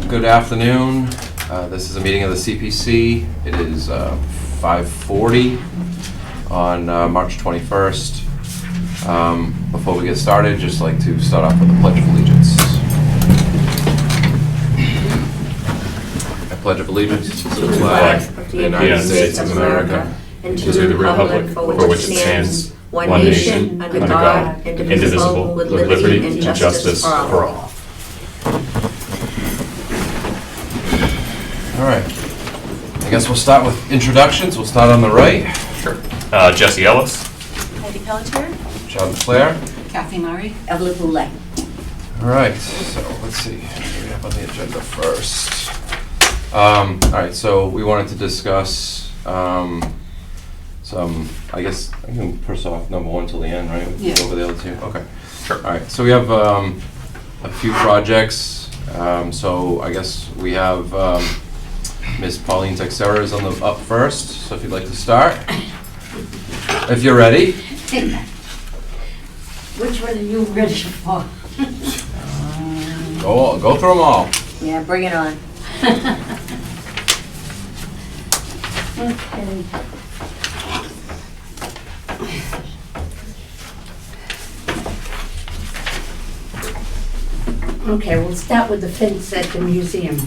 Good afternoon. This is a meeting of the CPC. It is 5:40 on March 21st. Before we get started, just like to start off with the Pledge of Allegiance. I pledge of allegiance to the flag of the United States of America and to the republic for which it stands, one nation, under God, indivisible, with liberty and justice for all. All right. I guess we'll start with introductions. We'll start on the right. Sure. Jesse Ellis. Heidi Pelletier. John Clare. Kathy Murray. Evelyn Boulette. All right. So let's see. What do we have on the agenda first? All right. So we wanted to discuss some. I guess I can push off number one till the end, right? Yeah. Over the other two. Okay. Sure. All right. So we have a few projects. So I guess we have. Ms. Pauline Texera is up first, so if you'd like to start. If you're ready. Which one are you ready for? Go through them all. Yeah, bring it on. Okay. Okay, we'll start with the fence at the museum.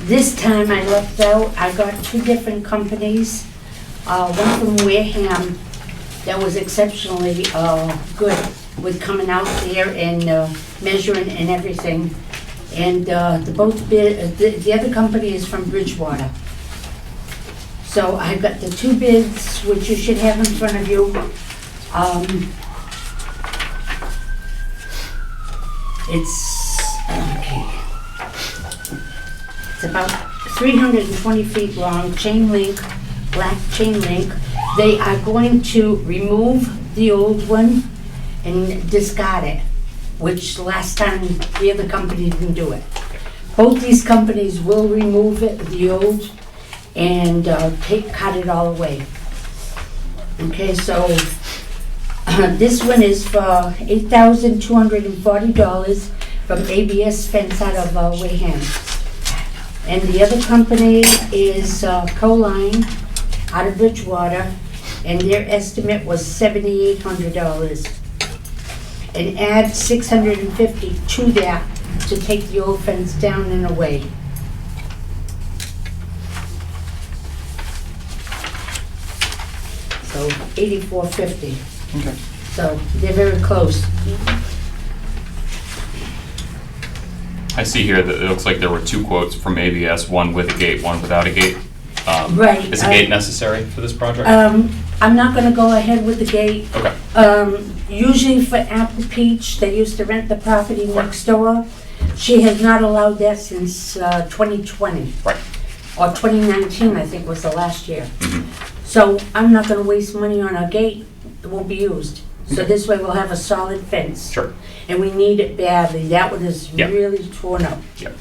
This time I left out, I got two different companies. One from Wareham that was exceptionally good with coming out there and measuring and everything. And the other company is from Bridgewater. So I got the two bids, which you should have in front of you. It's about 320 feet long, chain link, black chain link. They are going to remove the old one and discard it, which last time the other company didn't do it. Both these companies will remove it, the old, and cut it all away. Okay, so this one is for $8,240 from ABS Fence out of Wareham. And the other company is Proline out of Bridgewater, and their estimate was $7,800. And add $650 to that to take the old fence down and away. So $8,450. Okay. So they're very close. I see here that it looks like there were two quotes from ABS, one with a gate, one without a gate. Right. Is a gate necessary for this project? I'm not gonna go ahead with the gate. Okay. Usually for Apple Peach, they used to rent the property next door. She has not allowed that since 2020. Right. Or 2019, I think was the last year. Mm-hmm. So I'm not gonna waste money on a gate that won't be used. So this way we'll have a solid fence. Sure. And we need it badly. That one is Yeah. really torn up. Yep.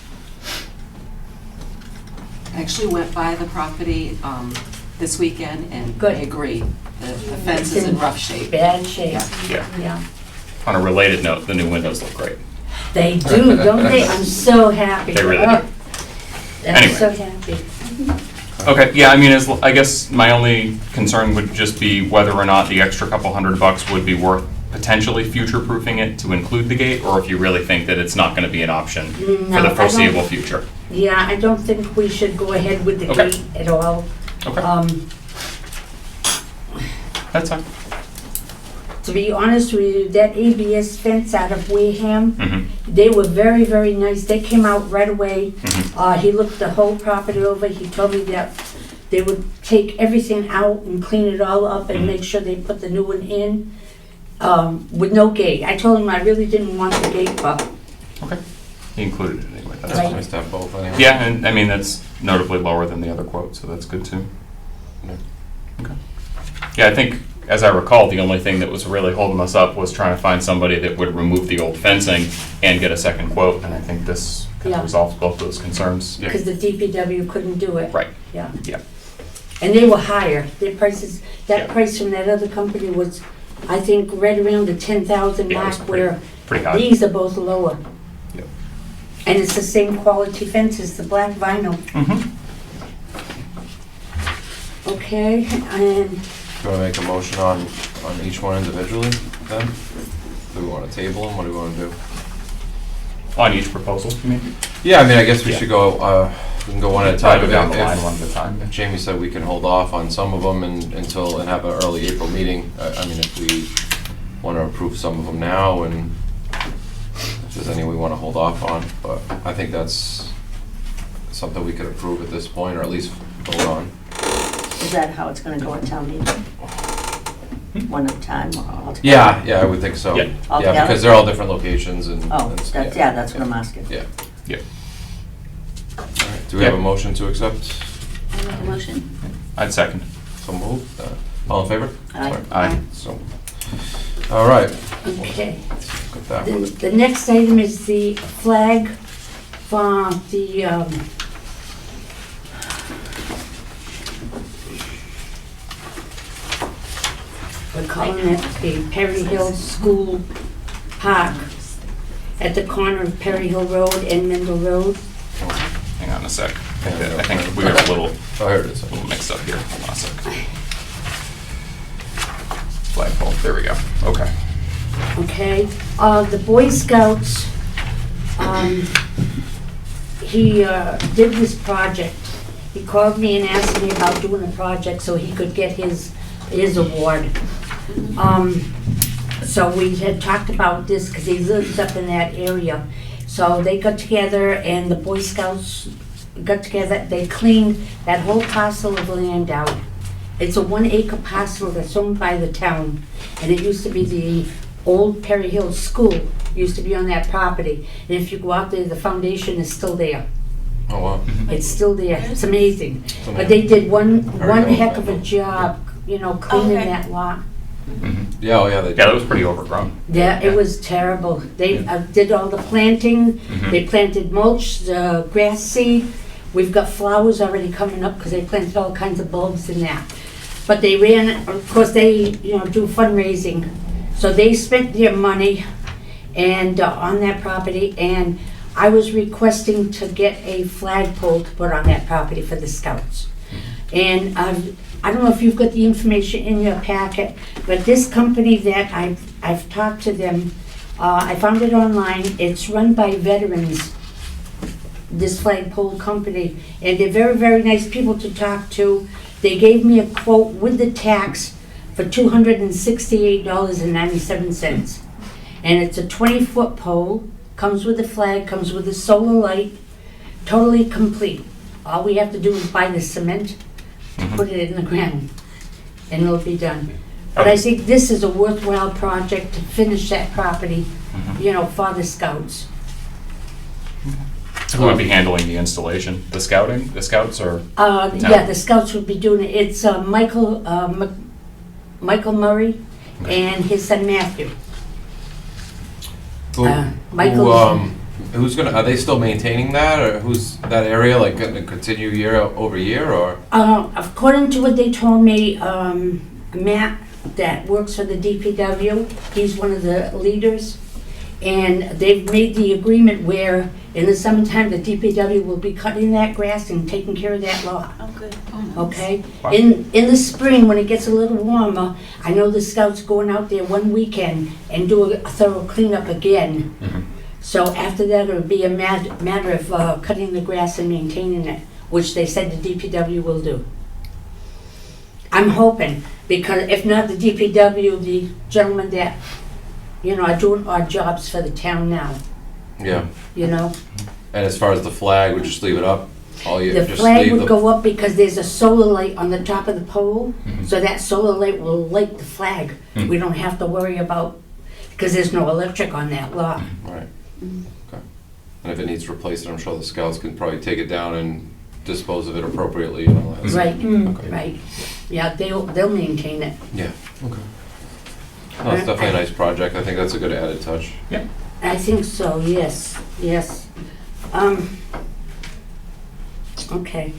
I actually went by the property this weekend and Good. I agree. The fence is in rough shape. Bad shape. Yeah. Yeah. On a related note, the new windows look great. They do, don't they? I'm so happy. They really do. I'm Anyway. so happy. Okay, yeah, I mean, I guess my only concern would just be whether or not the extra couple $100 would be worth potentially future-proofing it to include the gate, or if you really think that it's not gonna be an option for No, I the don't- foreseeable future. Yeah, I don't think we should go ahead with the Okay. gate at all. Okay, that's fine. To be honest with you, that ABS fence out of Wareham, Mm-hmm. they were very, very nice. They came out right away. Mm-hmm. He looked the whole property over. He told me that they would take everything out and clean it all up and make sure they put the new one in with no gate. I told him I really didn't want the gate, but Okay. He included it anyway. That's Right. fine. Nice to have both anyway. Yeah, and I mean, that's notably lower than the other quote, so that's good too. Yeah. Okay. Yeah, I think, as I recall, the only thing that was really holding us up was trying to find somebody that would remove the old fencing and get a second quote, and I think this kind Yeah. of resolves both those concerns. Yeah. Because the DPW couldn't do it. Right, Yeah. yeah. And they were higher. Their prices, that Yeah. price from that other company was, I think, right around the 10,000 Yeah, it mark, was pretty- where pretty high. these are both lower. Yep. And it's the same quality fences, the black vinyl. Mm-hmm. Okay, and Do you want to make a motion on each one individually then? Do we want to table them? What do we want to do? On each proposal, you mean? Yeah, I mean, I guess we Yeah. should go, we can go one at a Try time. to go down the If- line one at a time. If Jamie said we can hold off on some of them and have an early April meeting, I mean, if we want to approve some of them now and if there's any we want to hold off on, but I think that's something we could approve at this point, or at least vote on. Is that how it's gonna go at town meeting? One at a time or all together? Yeah, I would think so. Yeah. Yeah, Altogether? because they're all different locations and. Oh, and- that's, yeah, that's what I'm asking. Yeah. Yeah. All right. Do we have a Yeah. motion to accept? I make a motion. I'd second. So moved. All in favor? Aye. Sorry. Aye. So, all right. okay. Got that one. The next item is the flag for the, we're calling it the Perry Hill School Park at the corner of Perry Hill Road and Mendel Road. Hang on a sec. I think we got a little Oh, here it is. mixed up here. Hold on a sec. Flagpole, there we go. Okay. Okay, the Boy Scouts, he did this project. He called me and asked me about doing a project so he could get his award. So we had talked about this because he lives up in that area. So they got together and the Boy Scouts got together, they cleaned that whole parcel of land out. It's a 1 acre parcel that's owned by the town, and it used to be the old Perry Hill School, used to be on that property. And if you go out there, the foundation is still there. Oh, wow. It's still there, it's amazing. But they did one heck of a job, you know, cleaning Okay. that lot. Mhm. Yeah, oh, yeah. They Yeah, that was pretty overgrown. Yeah, it was terrible. They did all the planting, Mhm. they planted mulch, the grass seed. We've got flowers already coming up because they planted all kinds of bulbs in that. But they ran, of course, they, you know, do fundraising. So they spent their money and, on that property, and I was requesting to get a flagpole to put on that property for the Scouts. And I don't know if you've got the information in your packet, but this company that I've talked to them, I found it online, it's run by veterans, this flagpole company, and they're very, very nice people to talk to. They gave me a quote with the tax for $268.97. And it's a 20-foot pole, comes with a flag, comes with a solar light, totally complete. All we have to do is buy the cement, put it in the ground, and it'll be done. But I think this is a worthwhile project to finish that property, you know, for the Scouts. Who would be handling the installation? The scouts or? Yeah, the Scouts would be doing it. It's Michael Murray and his son Matthew. Who's gonna, are they still maintaining that, or who's that area, like, gonna continue year over year, or? According to what they told me, Matt, that works for the DPW, he's one of the leaders, and they've made the agreement where in the summertime, the DPW will be cutting that grass and taking care of that lot. Oh, good. Okay? Wow. In the spring, when it gets a little warmer, I know the Scouts going out there one weekend and do a thorough cleanup again. Mhm. So after that, it would be a matter of cutting the grass and maintaining it, which they said the DPW will do. I'm hoping, because if not the DPW, the gentlemen that, you know, are doing odd jobs for the town now, Yeah, you know? and as far as the flag, would you just leave it up? All you, The just flag leave would the, go up because there's a solar light on the top of the pole, Mhm. so that solar light will light the flag. Mm. We don't have to worry about, because there's no electric on that lot. right, And if it needs replaced, I'm sure the scouts can probably take it down and dispose of it appropriately and all that. Right, Okay. right. Yeah, they'll maintain it. Yeah, okay. No, it's definitely a nice project. I think that's a good added touch. I think so, yes, yes. Okay.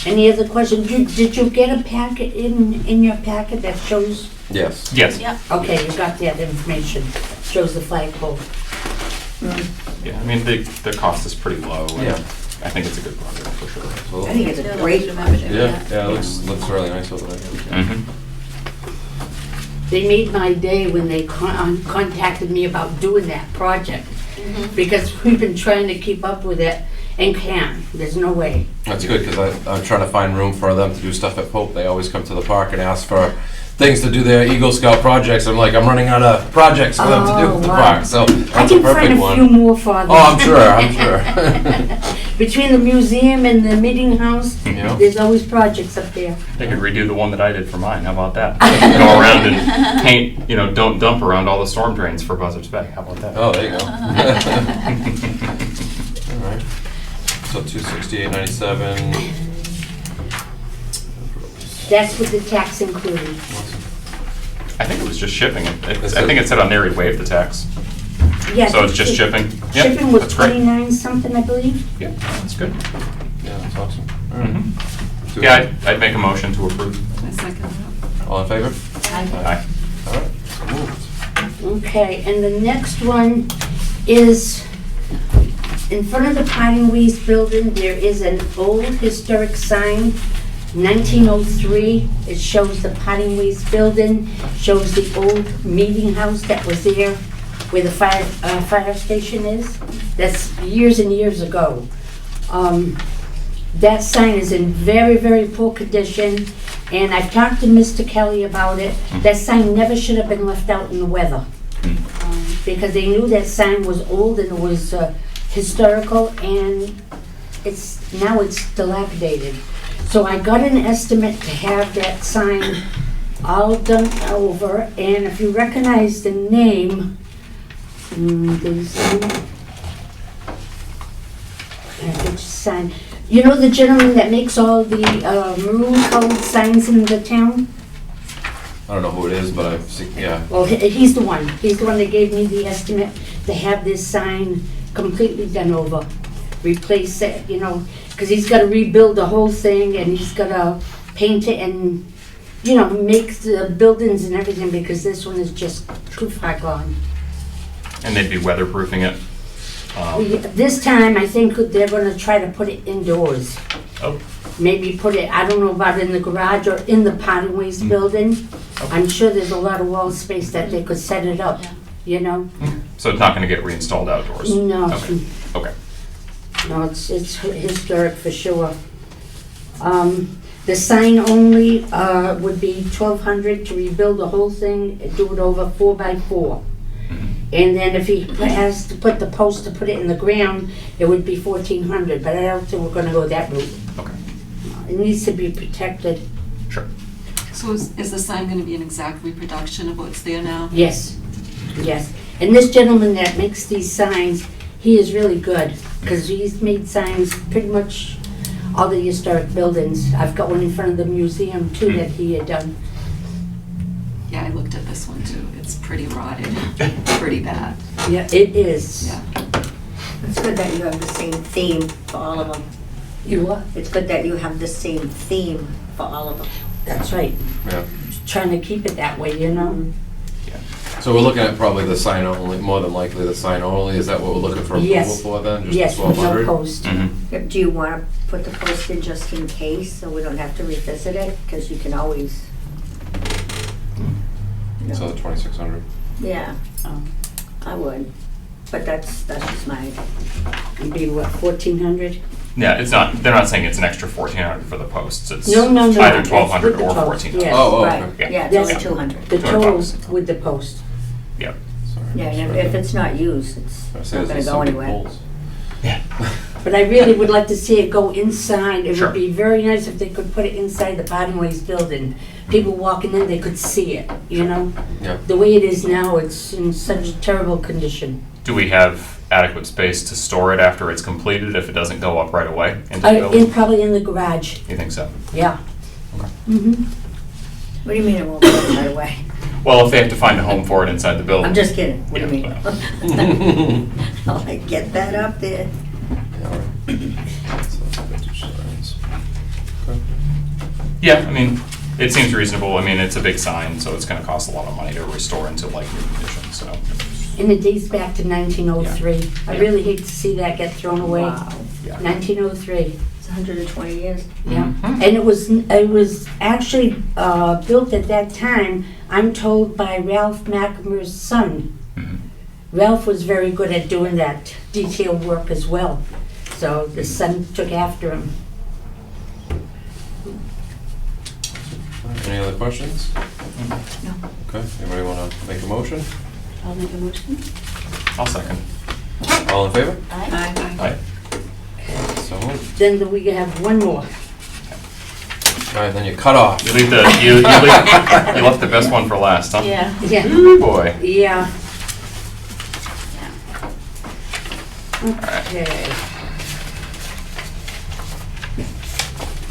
Any other questions? Did you get a packet in your packet that shows? Yes. Yes. Yeah. Okay, you got that information. Shows the flagpole. Yeah, I mean, the cost is pretty low. And Yeah. I think it's a good project for sure. Absolutely. I think it's a great project. Yeah, it looks really nice over there. Mm-hmm. They made my day when they contacted me about doing that project. Because we've been trying to keep up with it and can't. There's no way. That's good, because I'm trying to find room for them to do stuff at Pope. They always come to the park and ask for things to do their Eagle Scout projects. I'm like, I'm running out of projects for them to do at the wow. park, so I that's a can find perfect a few one. more for them. Oh, I'm sure. Between the museum and the meeting house, Yeah. there's always projects up there. They could redo the one that I did for mine. How about that? Go around and paint, don't dump around all the storm drains for Buzzards Bay. How about that? Oh, there you go. All right. So 268.97. That's with the tax included. I think it was just shipping. I Is think it- it said on there he'd waive the tax. Yeah, So it's just shipping? Yep, Shipping was that's great. 29 something, I believe. Yeah, that's good. Yeah, that's awesome. All right. Mhm. So- Yeah, I'd make a motion to approve. I second that. All in favor? Aye. All right, so moved. Okay, and the next one is in front of the Potting Weeds building, there is an old historic sign, 1903. It shows the Potting Weeds building, shows the old meeting house that was there where the fire station is. That's years and years ago. That sign is in very, very poor condition, and I've talked to Mr. Kelly about it. That sign never should have been left out in the weather, because they knew that sign was old and it was historical, and now it's dilapidated. So I got an estimate to have that sign all done over, and if you recognize the name, sign. You know the gentleman that makes all the maroon colored signs in the town? I don't know who it is, but I've seen, yeah. Well, he's the one. He's the one that gave me the estimate to have this sign completely done over. Replace it, because he's got to rebuild the whole thing, and he's got to paint it and, make the buildings and everything, because this one is just too far gone. And they'd be weatherproofing it. This time, I think they're going to try to put it indoors. Oh, Maybe put it, I don't know about in the garage or in the Potting Waste building. I'm sure there's a lot of wall space that they could set it up, so it's not going to get reinstalled outdoors? No, Okay. no, it's historic for sure. The sign only would be $1,200 to rebuild the whole thing, do it over 4x4. And then if he has to put the post to put it in the ground, it would be $1,400, but I don't think we're gonna go that route. Okay. It needs to be protected. Sure. So is the sign going to be an exact reproduction of what's there now? Yes, yes. And this gentleman that makes these signs, he is really good, because he's made signs pretty much all the historic buildings. I've got one in front of the museum too that he had done. Yeah, I looked at this one too. It's pretty rotted, pretty bad. Yeah, it is. Yeah. It's good that you have the same theme for all of them. You what? It's good that you have the same theme for all of them. That's right. Yeah. Trying to keep it that way, So we're looking at probably the sign only, more than likely the sign only. Is that what we're looking for approval Yes. for then? Just Yes, with no 1,200? post. Mm-hmm. Do you want to put the post in just in case, so we don't have to revisit it? Because you can always, So the 2,600. yeah, Oh, I would. But that's just my, it'd be what, 1,400? Yeah, they're not saying it's an extra 1,400 for the posts. It's No, no, no. either it's 1,200 with the or post, 1,400. yes. Oh, right, okay. yeah, it's Yes. only 200. The $200 total with the post. Yep. Sorry. Yeah, and if it's not used, it's I say not there's gonna go some big anywhere. poles. Yeah. But I really would like to see it go inside. It Sure. would be very nice if they could put it inside the Potting Waste building. People walking in, they could see it, Yeah. The way it is now, it's in such terrible condition. Do we have adequate space to store it after it's completed if it doesn't go up right away into the building? Probably in the garage, You think so? yeah. Okay. Mm-hmm. What do you mean it won't go right away? Well, if they have to find a home for it inside the building. I'm just kidding. What do you Yeah, mean? I'll like, get that up there. Yeah, all right. So, vintage signs. Okay. Yeah, I mean, it seems reasonable. I mean, it's a big sign, so it's gonna cost a lot of money to restore into like new condition, so. And it dates back to 1903. I Yeah. really hate to see that get thrown away. Wow. Yeah. 1903, It's 120 years. yeah. Mhm. And it was actually built at that time, I'm told, by Ralph McNamara's son. Mhm. Ralph was very good at doing that detail work as well. So the son took after him. Any other questions? No. Okay, anybody want to make a motion? I'll make a motion. I'll second. All in favor? Aye. Aye. So moved. Then we have one more. All right, then you cut off. You leave the, you left the best one for last, huh? Yeah. Yeah, Ooh, boy. yeah. Okay.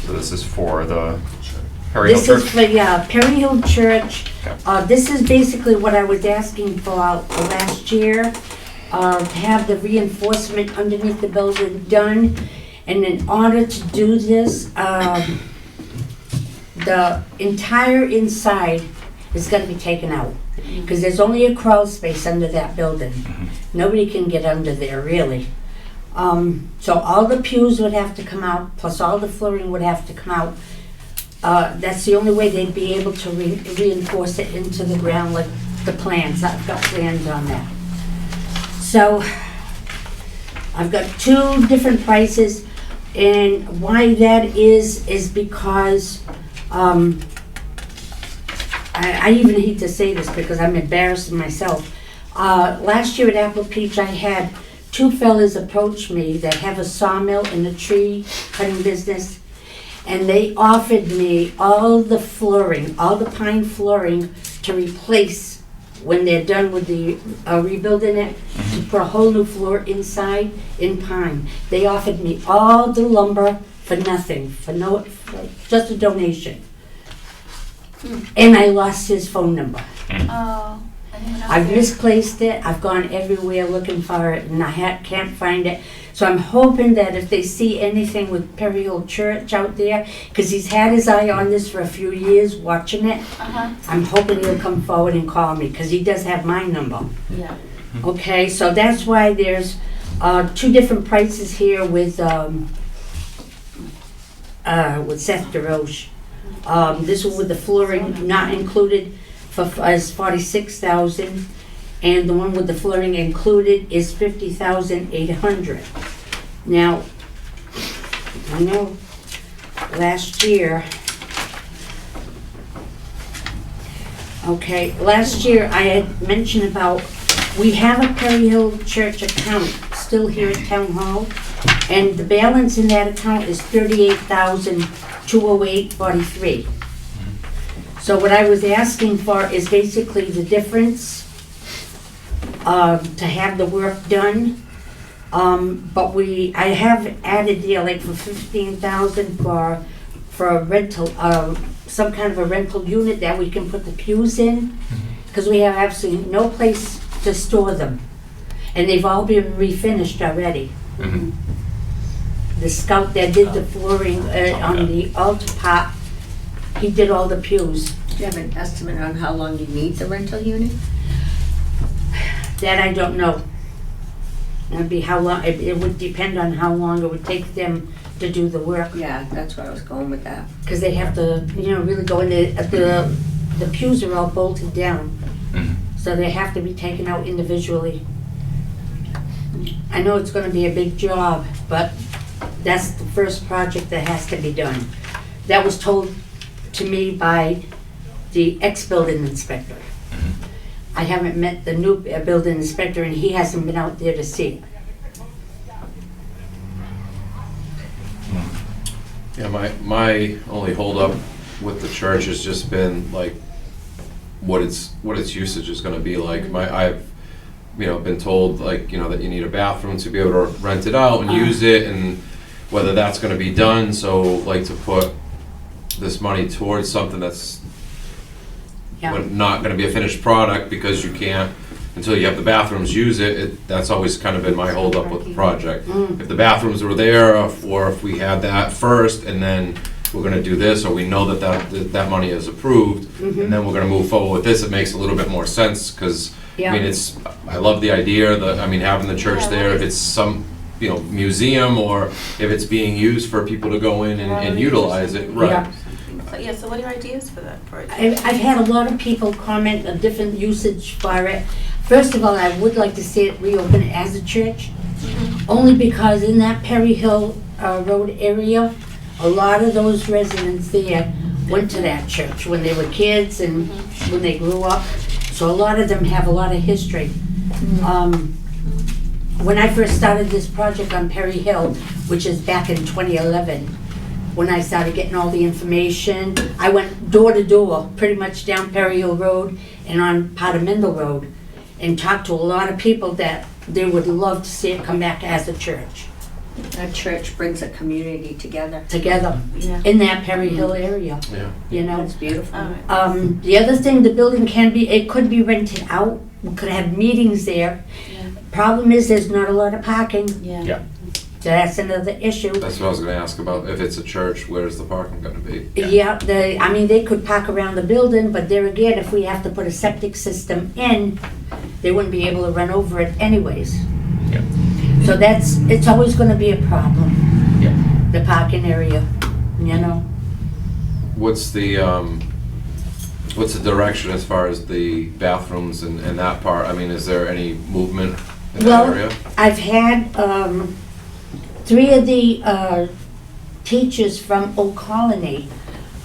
So this is for the Perry Hill This is Church? for, yeah, Perry Hill Church. Okay. This is basically what I was asking for last year, to have the reinforcement underneath the building done. And in order to do this, the entire inside is gonna be taken out. Because there's only a crawl space under that building. Nobody can get under there, really. So all the pews would have to come out, plus all the flooring would have to come out. That's the only way they'd be able to reinforce it into the ground, like the plans. I've got plans on that. So I've got two different prices, and why that is because I even hate to say this because I'm embarrassed myself. Last year at Apple Peach, I had two fellas approach me that have a sawmill and a tree cutting business, and they offered me all the flooring, all the pine flooring to replace when they're done with the rebuilding it, to put a whole new floor inside in pine. They offered me all the lumber for nothing, for just a donation. And I lost his phone number. Oh, I didn't know. I've misplaced it, I've gone everywhere looking for it, and I can't find it. So I'm hoping that if they see anything with Perry Hill Church out there, because he's had his eye on this for a few years, watching it, Uh-huh. I'm hoping he'll come forward and call me, because he does have my number. Yeah. Okay, so that's why there's two different prices here with Seth DeRoche. This one with the flooring not included is $46,000, and the one with the flooring included is $50,800. Now, I know last year I had mentioned about, we have a Perry Hill Church account still here at Town Hall, and the balance in that account is $38,208.43. So what I was asking for is basically the difference to have the work done. But I have added there like for $15,000 for a rental, some kind of a rental unit that we can put the pews in, because we have absolutely no place to store them. And they've all been refinished already. Mhm. The scout that did the flooring on the altar part, he did all the pews. Do you have an estimate on how long you need the rental unit? That I don't know. That'd be how long, it would depend on how long it would take them to do the work. Yeah, that's where I was going with that. Because they have to, really go in the pews are all bolted down. Mhm. So they have to be taken out individually. I know it's gonna be a big job, but that's the first project that has to be done. That was told to me by the ex-building inspector. I haven't met the new building inspector, and he hasn't been out there to see it. Yeah, my only holdup with the church has just been like what its usage is gonna be like. been told, like, that you need a bathroom to be able to rent it out and use it, and whether that's gonna be done, so like to put this money towards something that's Yeah. not gonna be a finished product, because you can't, until you have the bathrooms, use it. That's always kind of been my holdup with the project. If the bathrooms were there, or if we had that first, and then we're gonna do this, or we know that money is approved, and then we're gonna move forward with this, it makes a little bit more sense, because, Yeah. I love the idea, having the church there, if it's some, museum, or if it's being used for people to go in and utilize it, right? Yeah. Yeah, so what are your ideas for that project? I've had a lot of people comment on different usage for it. First of all, I would like to see it reopen as a church, only because in that Perry Hill Road area, a lot of those residents there went to that church when they were kids and when they grew up. So a lot of them have a lot of history. When I first started this project on Perry Hill, which is back in 2011, when I started getting all the information, I went door to door, pretty much down Perry Hill Road and on part of Mendel Road, and talked to a lot of people that they would love to see it come back as a church, A church brings a community together. together, Yeah. in that Perry Hill area, Yeah. That's beautiful. All right. The other thing, the building it could be rented out, we could have meetings there. Problem is, there's not a lot of parking, Yeah. so that's another issue. That's what I was gonna ask about, if it's a church, where's the parking gonna be? Yeah, they could park around the building, but there again, if we have to put a septic system in, they wouldn't be able to run over it anyways. Yeah. So it's always gonna be a problem, Yeah. the parking area, What's the direction as far as the bathrooms and that part? Is there any movement in that Well, area? I've had 3 of the teachers from Old Colony.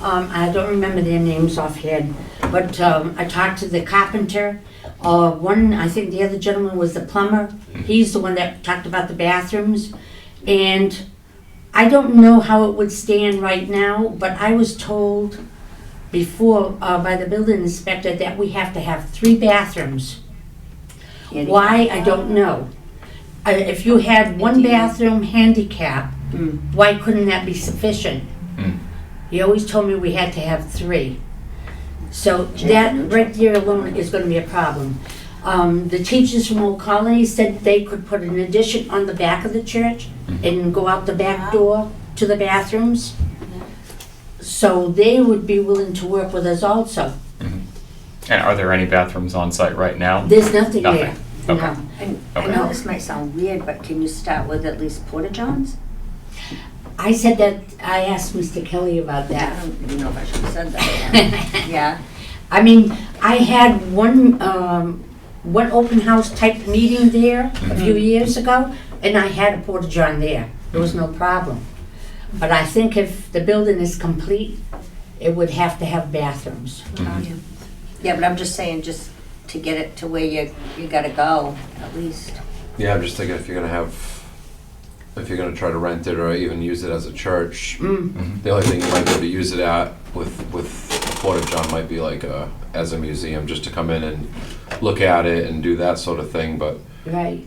I don't remember their names offhand, but I talked to the carpenter. One, I think the other gentleman was the plumber. He's the one that talked about the bathrooms. And I don't know how it would stand right now, but I was told before by the building inspector that we have to have 3 bathrooms. Why, I don't know. If you had 1 bathroom handicap, why couldn't that be sufficient? He always told me we had to have 3. So that right there alone is gonna be a problem. The teachers from Old Colony said they could put an addition on the back of the church and go out the back door to the bathrooms. So they would be willing to work with us also. And are there any bathrooms on site right now? There's nothing there. Nothing. Okay. No. And I Okay. know this might sound weird, but can you start with at least porta-johns? I said that, I asked Mr. Kelly about I that. don't even know if I should have said that. Yeah. I mean, I had one open house type meeting there a few years ago, and I had a porta john there. There was no problem. But I think if the building is complete, it would have to have bathrooms. Yeah, but I'm just saying, just to get it to where you gotta go, at least. Yeah, I'm just thinking if you're gonna try to rent it or even use it as a church, the only thing you might be able to use it at with a porta john might be like as a museum, just to come in and look at it and do that sort of thing, but, Right.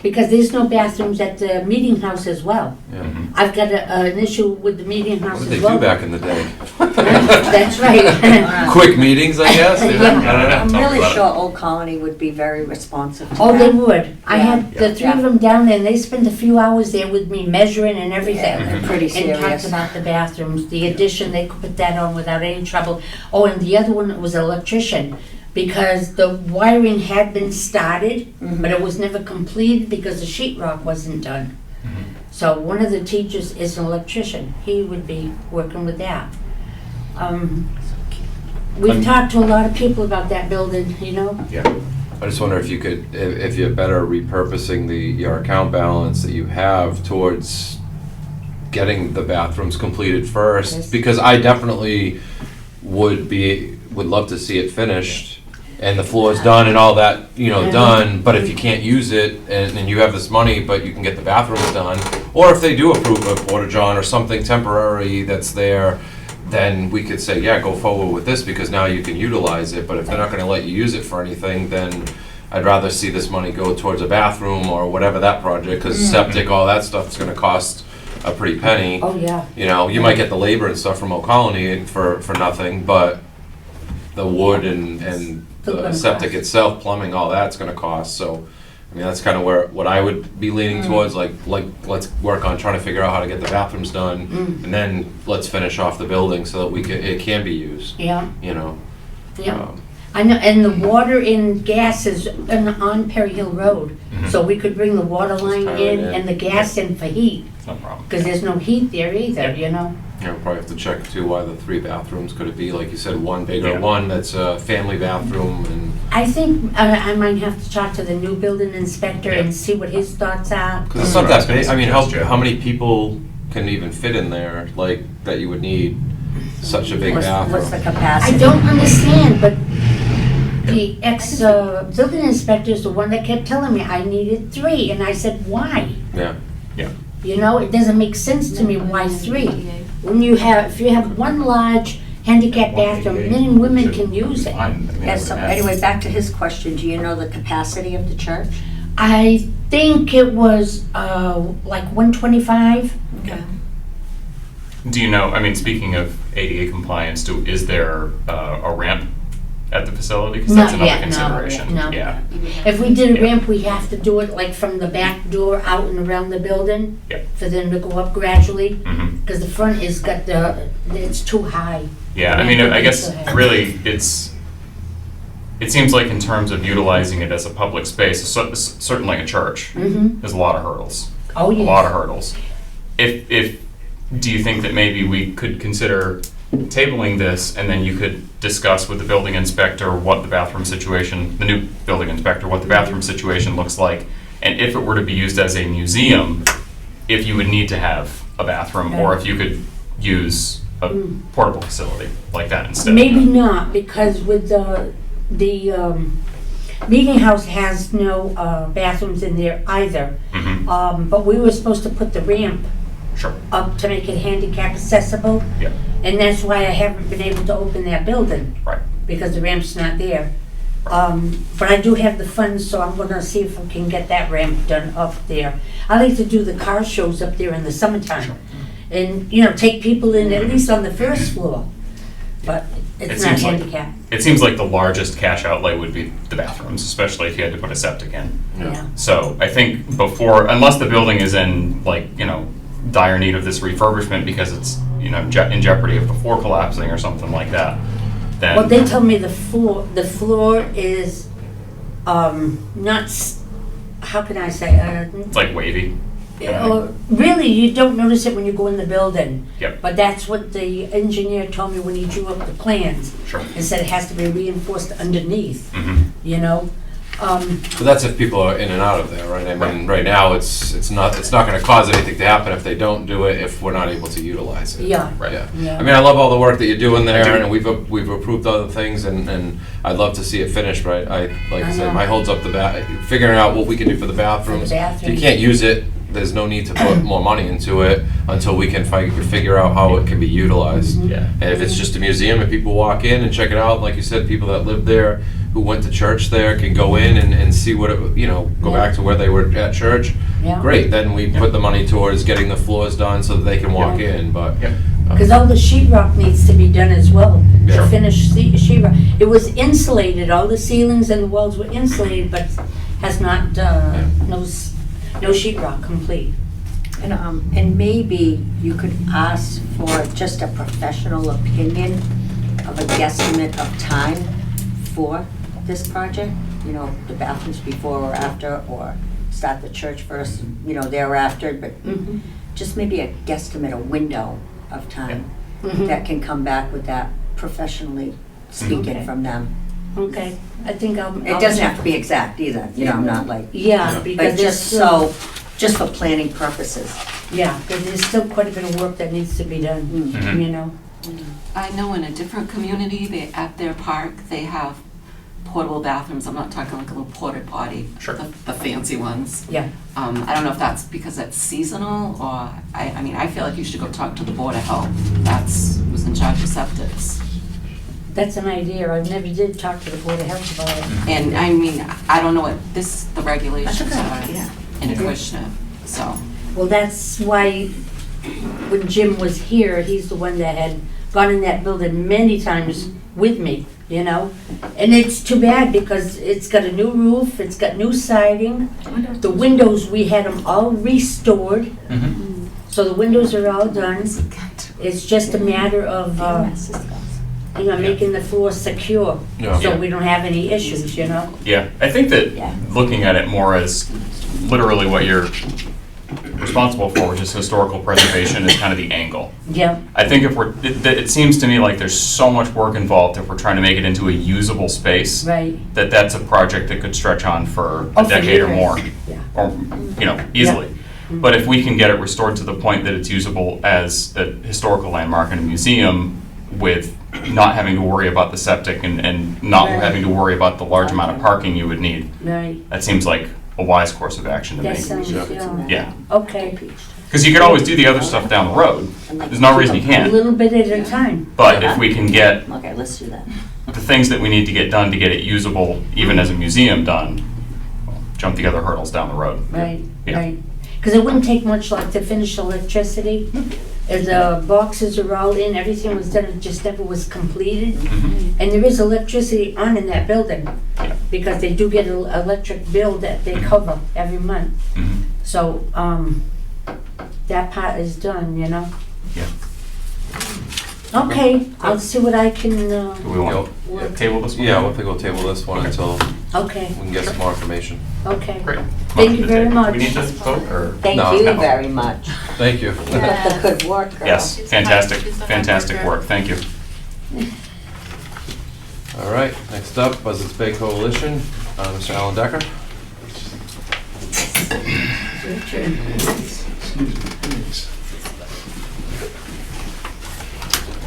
Because there's no bathrooms at the meeting house as well. yeah. I've got an issue with the meeting What house did as they well. do back in the day? That's right. Quick meetings, I guess? I don't know. I'm Talk really about it. sure Old Colony would be very responsive to Oh, they that. would. I had the 3 of Yeah. them down there, and they spent a few hours there with me measuring and everything. Yeah, they're pretty And talked serious. about the bathrooms, the addition, they could put that on without any trouble. Oh, and the other one was an electrician, because the wiring had been started, but it was never completed because the sheetrock wasn't done. So one of the teachers is an electrician. He would be working with that. We've talked to a lot of people about that building, Yeah. I just wonder if you could, if you're better repurposing your account balance that you have towards getting the bathrooms completed first, Yes. because I definitely would love to see it finished and the floor's done and all that, done, but if you can't use it and you have this money, but you can get the bathrooms done, or if they do approve a porta john or something temporary that's there, then we could say, yeah, go forward with this because now you can utilize it, but if they're not gonna let you use it for anything, then I'd rather see this money go towards a bathroom or whatever that project, because septic, all that stuff's gonna cost a pretty penny. Oh, yeah. You know, you might get the labor and stuff from Old Colony for nothing, but the wood and Still the gonna septic cost. itself, plumbing, all that's gonna cost, so, I mean, that's kinda what I would be leaning towards, like, let's work on trying to figure out how to get the bathrooms done, and then let's finish off the building so that it can be used, Yeah, you know? yeah. Um, I know, and the water and gas is on Perry Hill Road, so we could bring the water line tie it in in. and the gas in for heat, No problem. because there's no heat there either, you know? You know, probably have to check too why the 3 bathrooms, could it be, like you said, one bigger Yeah. one that's a family bathroom and, I think I might have to talk to the new building inspector and see what his thoughts are. because it's That's not what I was that big, gonna I mean, suggest, Joe. how many people can even fit in there, like, that you would need such a big What's bathroom? the I capacity? don't understand, but the building inspector is the one that kept telling me I needed 3, and I said, why? Yeah, You know, it doesn't make sense to me, why 3? When if you have one large handicap bathroom, men and women can use it. Yeah, so anyway, back to his question, do you know the capacity of the church? I think it was like 125. Okay. Do you know, I mean, speaking of ADA compliance, is there a ramp at the facility? Because that's Not another yet, no, consideration. no. Yeah, If we did a ramp, we have to do it like from the back door out and around the building Yep. for them to go up gradually, hmm because the front is it's too high. Yeah, I mean, I guess really it seems like in terms of utilizing it as a public space, certainly a church, Mm-hmm. there's a lot of hurdles. Oh, A yes. lot of hurdles. Do you think that maybe we could consider tabling this and then you could discuss with the building inspector what the bathroom situation, the new building inspector, what the bathroom situation looks like? And if it were to be used as a museum, if you would need to have a bathroom or if you could use a portable facility like that instead? Maybe not, because with the meeting house has no bathrooms in there either. Mhm. But we were supposed to put the ramp Sure. up to make it handicap accessible, Yeah. and that's why I haven't been able to open that building, Right. because the ramp's not there. But I do have the funds, so I'm gonna see if we can get that ramp done up there. I like to do the car shows up there in the summertime, and, you know, take people in at least on the first floor, but It it's not seems like- handicap. It seems like the largest cash outlay would be the bathrooms, especially if you had to put a septic in. Yeah. So I think unless the building is in dire need of this refurbishment because it's, in jeopardy of the floor collapsing or something like that, then. Well, they tell me the floor is, not, how can I say, It's like wavy. really, you don't notice it when you go in the building. Yep. But that's what the engineer told me when he drew up the plans. Sure. He said it has to be reinforced underneath, Mhm. you know? but that's if people are in and out of there, right? I mean, right now, it's not gonna cause anything to happen if they don't do it, if we're not able to utilize it. Yeah. Right. Yeah. Yeah. I mean, I love all the work that you're doing there, I do. and we've approved other things, and I'd love to see it finished, right? Like I I said, know. my holds up figuring out what we can do for the bathrooms. If you bathrooms. can't use it, there's no need to put more money into it until we can figure out how it can be utilized. Yeah. And if it's just a museum, if people walk in and check it out, like you said, people that live there, who went to church there, can go in and see what it, go back to where they were at church. Yeah. Great, then we put the money towards getting the floors done so that they can walk in, but. Yeah. Because all the sheetrock needs to be done as well, Yeah. to finish the sheetrock. It was insulated, all the ceilings and the walls were insulated, but has not, no sheetrock complete. And maybe you could ask for just a professional opinion of a guesstimate of time for this project, the bathrooms before or after, or start the church first, thereafter, but just maybe a guesstimate, a window of time that can come back with that professionally speaking Okay. from them. Okay, I think It doesn't have to be exact either, I'm not like, Yeah, because but there's just for planning purposes. yeah, because there's still quite a bit of work that needs to be done, Mhm. you know? I know in a different community, at their park, they have portable bathrooms. I'm not talking like a little porta potty. Sure. The fancy ones. Yeah. I don't know if that's because it's seasonal or, I feel like you should go talk to the Board of Health. Who's in charge of septics. That's an idea. I never did talk to the Board of Health about it. And I mean, I don't know what the regulations That's are okay, yeah. in Acushnet, so. Well, that's why when Jim was here, he's the one that had gone in that building many times with me, you know? And it's too bad because it's got a new roof, it's got new siding. The windows, we had them all restored, Mhm. so the windows are all done. It's just a matter of, making the floor secure, Yeah. so we don't have any issues, you know? Yeah, I think that Yeah. looking at it more as literally what you're responsible for, which is historical preservation, is kind of the angle. Yeah, I think if it seems to me like there's so much work involved if we're trying to make it into a usable space, right. that's a project that could stretch on for Oh, a for decade or years. more, Yeah. or, easily. But if we can get it restored to the point that it's usable as a historical landmark in a museum with not having to worry about the septic and not Right. having to worry about the large amount of parking you would need, Right, that seems like a wise course of action to that me. sounds, Yeah, okay. because you could always do the other stuff down the road. There's no reason you A can't. little bit at a time. But if we can get Okay, let's do that. the things that we need to get done to get it usable, even as a museum done, jump the other hurdles down the road. Right, Yeah. right. Because it wouldn't take much like to finish electricity. If the boxes are all in, everything was done, it just never was completed. Mhm. And there is electricity on in that building, Yeah. because they do get an electric bill that they cover every month. Mhm. So, that part is done, you know? Yeah. Okay, I'll see what I can, Do we want to table this one? Yeah, I think we'll table this one until okay, we can get some more information. okay. Great. Thank Motion you to very table. much. Do we need to vote, or? Thank No. you No. very much. Thank you. Keep up the good work, girl. Yes, fantastic, fantastic work, thank you. All right, next up, Buzzards Bay Coalition, Mr. Alan Decker.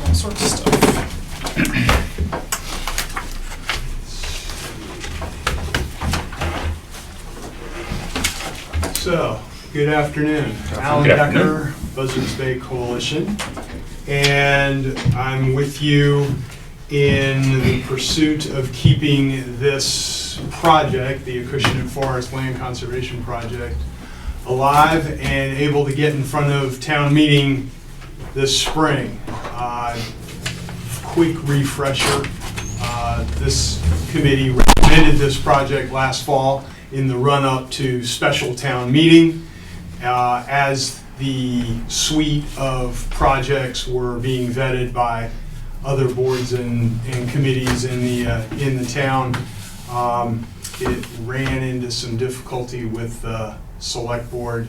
All sorts of stuff. So, good afternoon. Alan Good Decker, afternoon. Buzzards Bay Coalition. And I'm with you in the pursuit of keeping this project, the Acushnet Forest Land Conservation Project, alive and able to get in front of town meeting this spring. Quick refresher, this committee recommended this project last fall in the run-up to special town meeting. As the suite of projects were being vetted by other boards and committees in the town, it ran into some difficulty with the select board,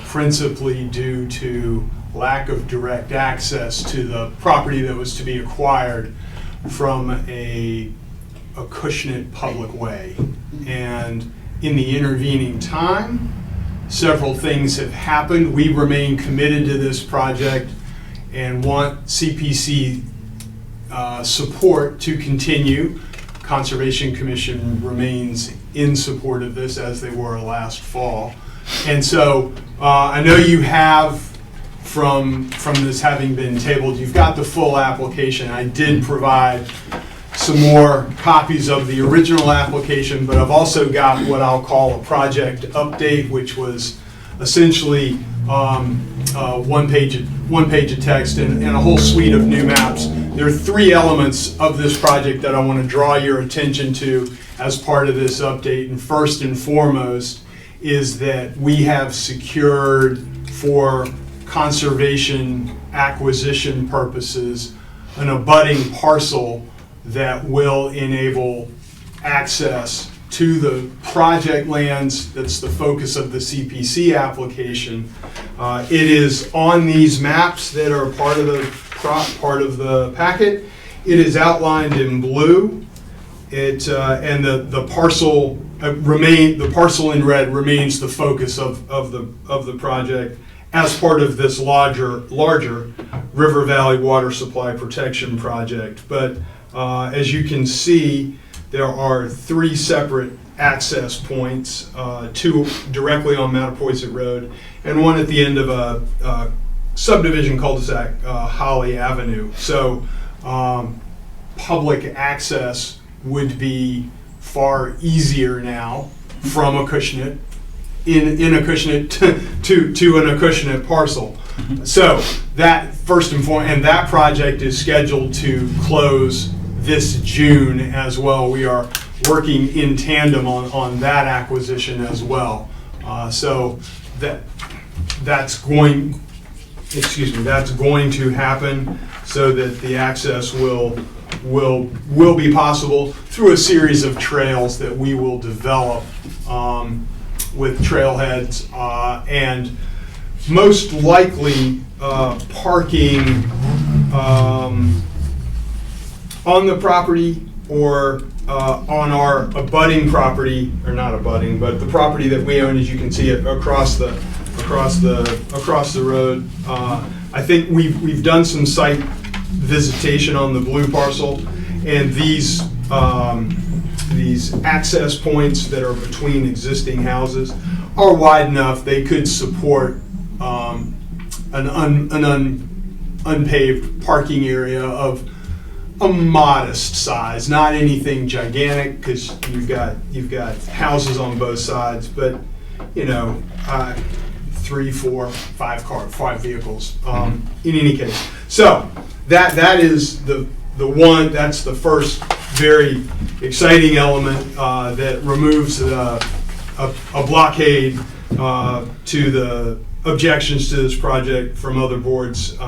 principally due to lack of direct access to the property that was to be acquired from a Acushnet public way. And in the intervening time, several things have happened. We remain committed to this project and want CPC support to continue. Conservation Commission remains in support of this, as they were last fall. And so I know you have, from this having been tabled, you've got the full application. I did provide some more copies of the original application, but I've also got what I'll call a project update, which was essentially one page of text and a whole suite of new maps. There are three elements of this project that I want to draw your attention to as part of this update. And first and foremost is that we have secured, for conservation acquisition purposes, an abutting parcel that will enable access to the project lands. That's the focus of the CPC application. It is on these maps that are part of the packet. It is outlined in blue. And the parcel the parcel in red remains the focus of the project as part of this larger River Valley Water Supply Protection Project. But as you can see, there are three separate access points, two directly on Mattapoisett Road, and one at the end of a subdivision cul-de-sac, Holly Avenue. So public access would be far easier now from Acushnet, in Acushnet to an Acushnet parcel. So that first and foremost, and that project is scheduled to close this June as well. We are working in tandem on that acquisition as well. So that's going to happen so that the access will be possible through a series of trails that we will develop with trailheads and most likely parking on the property or on our abutting property, or not abutting, but the property that we own, as you can see it across the road. I think we've done some site visitation on the blue parcel, and these access points that are between existing houses are wide enough they could support an unpaved parking area of a modest size, not anything gigantic, because you've got houses on both sides, but 3, 4, 5 vehicles in any case. So that is the first very exciting element that removes a blockade to the objections to this project from other boards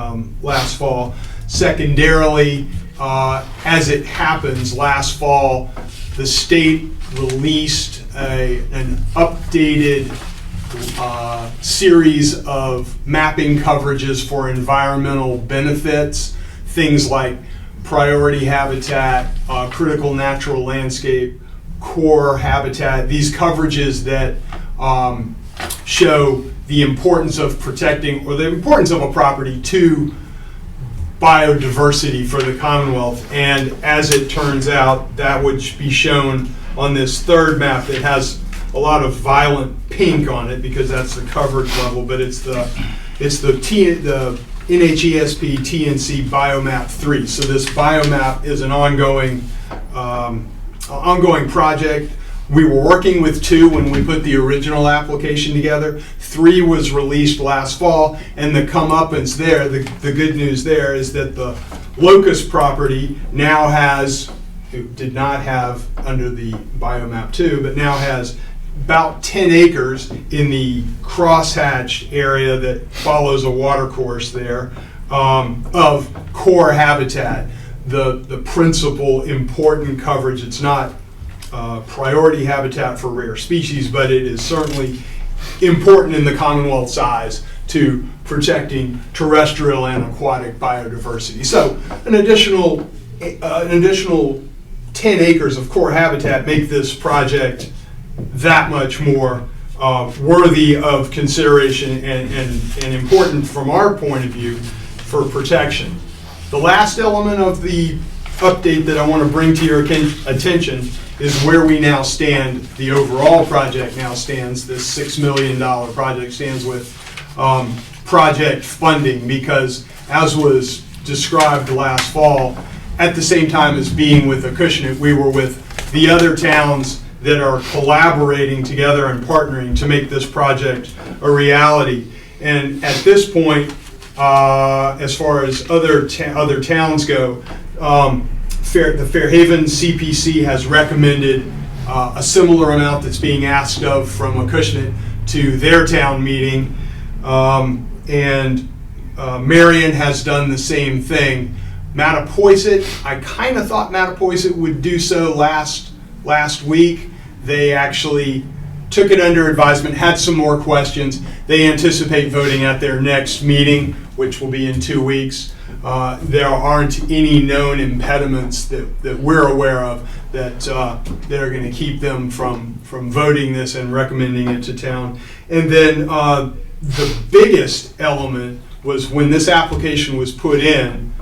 last fall. Secondarily, as it happens, last fall, the state released an updated series of mapping coverages for environmental benefits, things like priority habitat, critical natural landscape, core habitat, these coverages that show the importance of protecting, or the importance of a property to biodiversity for the Commonwealth. And as it turns out, that would be shown on this third map that has a lot of violent pink on it because that's the coverage level, but it's the NHESP TNC Biomap 3. So this biomap is an ongoing project. We were working with 2 when we put the original application together. 3 was released last fall, and the comeuppance there, the good news there is that the Locust property now has, it did not have under the Biomap 2, but now has about 10 acres in the crosshatched area that follows a water course there of core habitat, the principal important coverage. It's not priority habitat for rare species, but it is certainly important in the Commonwealth's eyes to protecting terrestrial and aquatic biodiversity. So an additional 10 acres of core habitat make this project that much more worthy of consideration and important from our point of view for protection. The last element of the update that I want to bring to your attention is where we now stand. The overall project now stands, this $6 million project stands with project funding, because as was described last fall, at the same time as being with Acushnet, we were with the other towns that are collaborating together and partnering to make this project a reality. And at this point, as far as other towns go, the Fairhaven CPC has recommended a similar amount that's being asked of from Acushnet to their town meeting, and Marion has done the same thing. Mattapoisett, I kind of thought Mattapoisett would do so last week. They actually took it under advisement, had some more questions. They anticipate voting at their next meeting, which will be in 2 weeks. There aren't any known impediments that we're aware of that are going to keep them from voting this and recommending it to town. And then the biggest element was when this application was put in,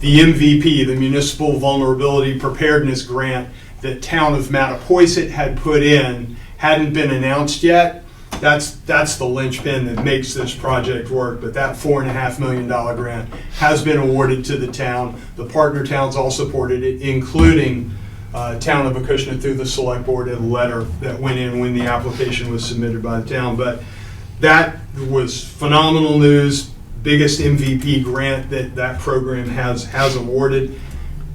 the MVP, the Municipal Vulnerability Preparedness Grant that town of Mattapoisett had put in, hadn't been announced yet. that's the linchpin that makes this project work. But that $4.5 million grant has been awarded to the town. The partner towns all supported it, including town of Acushnet through the select board, and a letter that went in when the application was submitted by the town. But that was phenomenal news. Biggest MVP grant that program has awarded.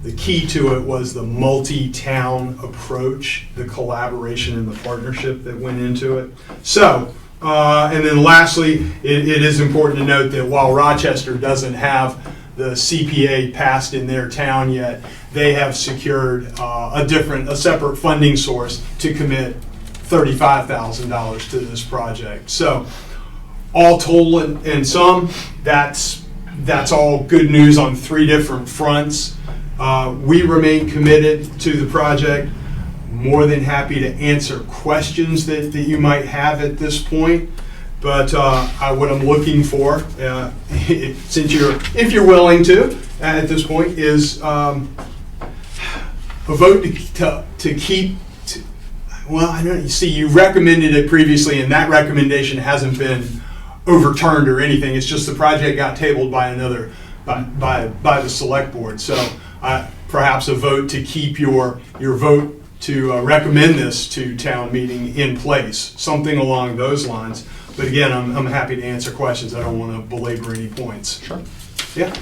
The key to it was the multi-town approach, the collaboration and the partnership that went into it. So, and then lastly, it is important to note that while Rochester doesn't have the CPA passed in their town yet, they have secured a separate funding source to commit $35,000 to this project. So, all total and sum, that's all good news on 3 different fronts. We remain committed to the project. More than happy to answer questions that you might have at this point. But what I'm looking for, if you're willing to, at this point, is a vote to keep. Well, I don't. You see, you recommended it previously, and that recommendation hasn't been overturned or anything. It's just the project got tabled by the select board. So perhaps a vote to keep your vote to recommend this to town meeting in place, something along those lines. But again, I'm happy to answer questions. I don't want to belabor any points. Sure. Yeah.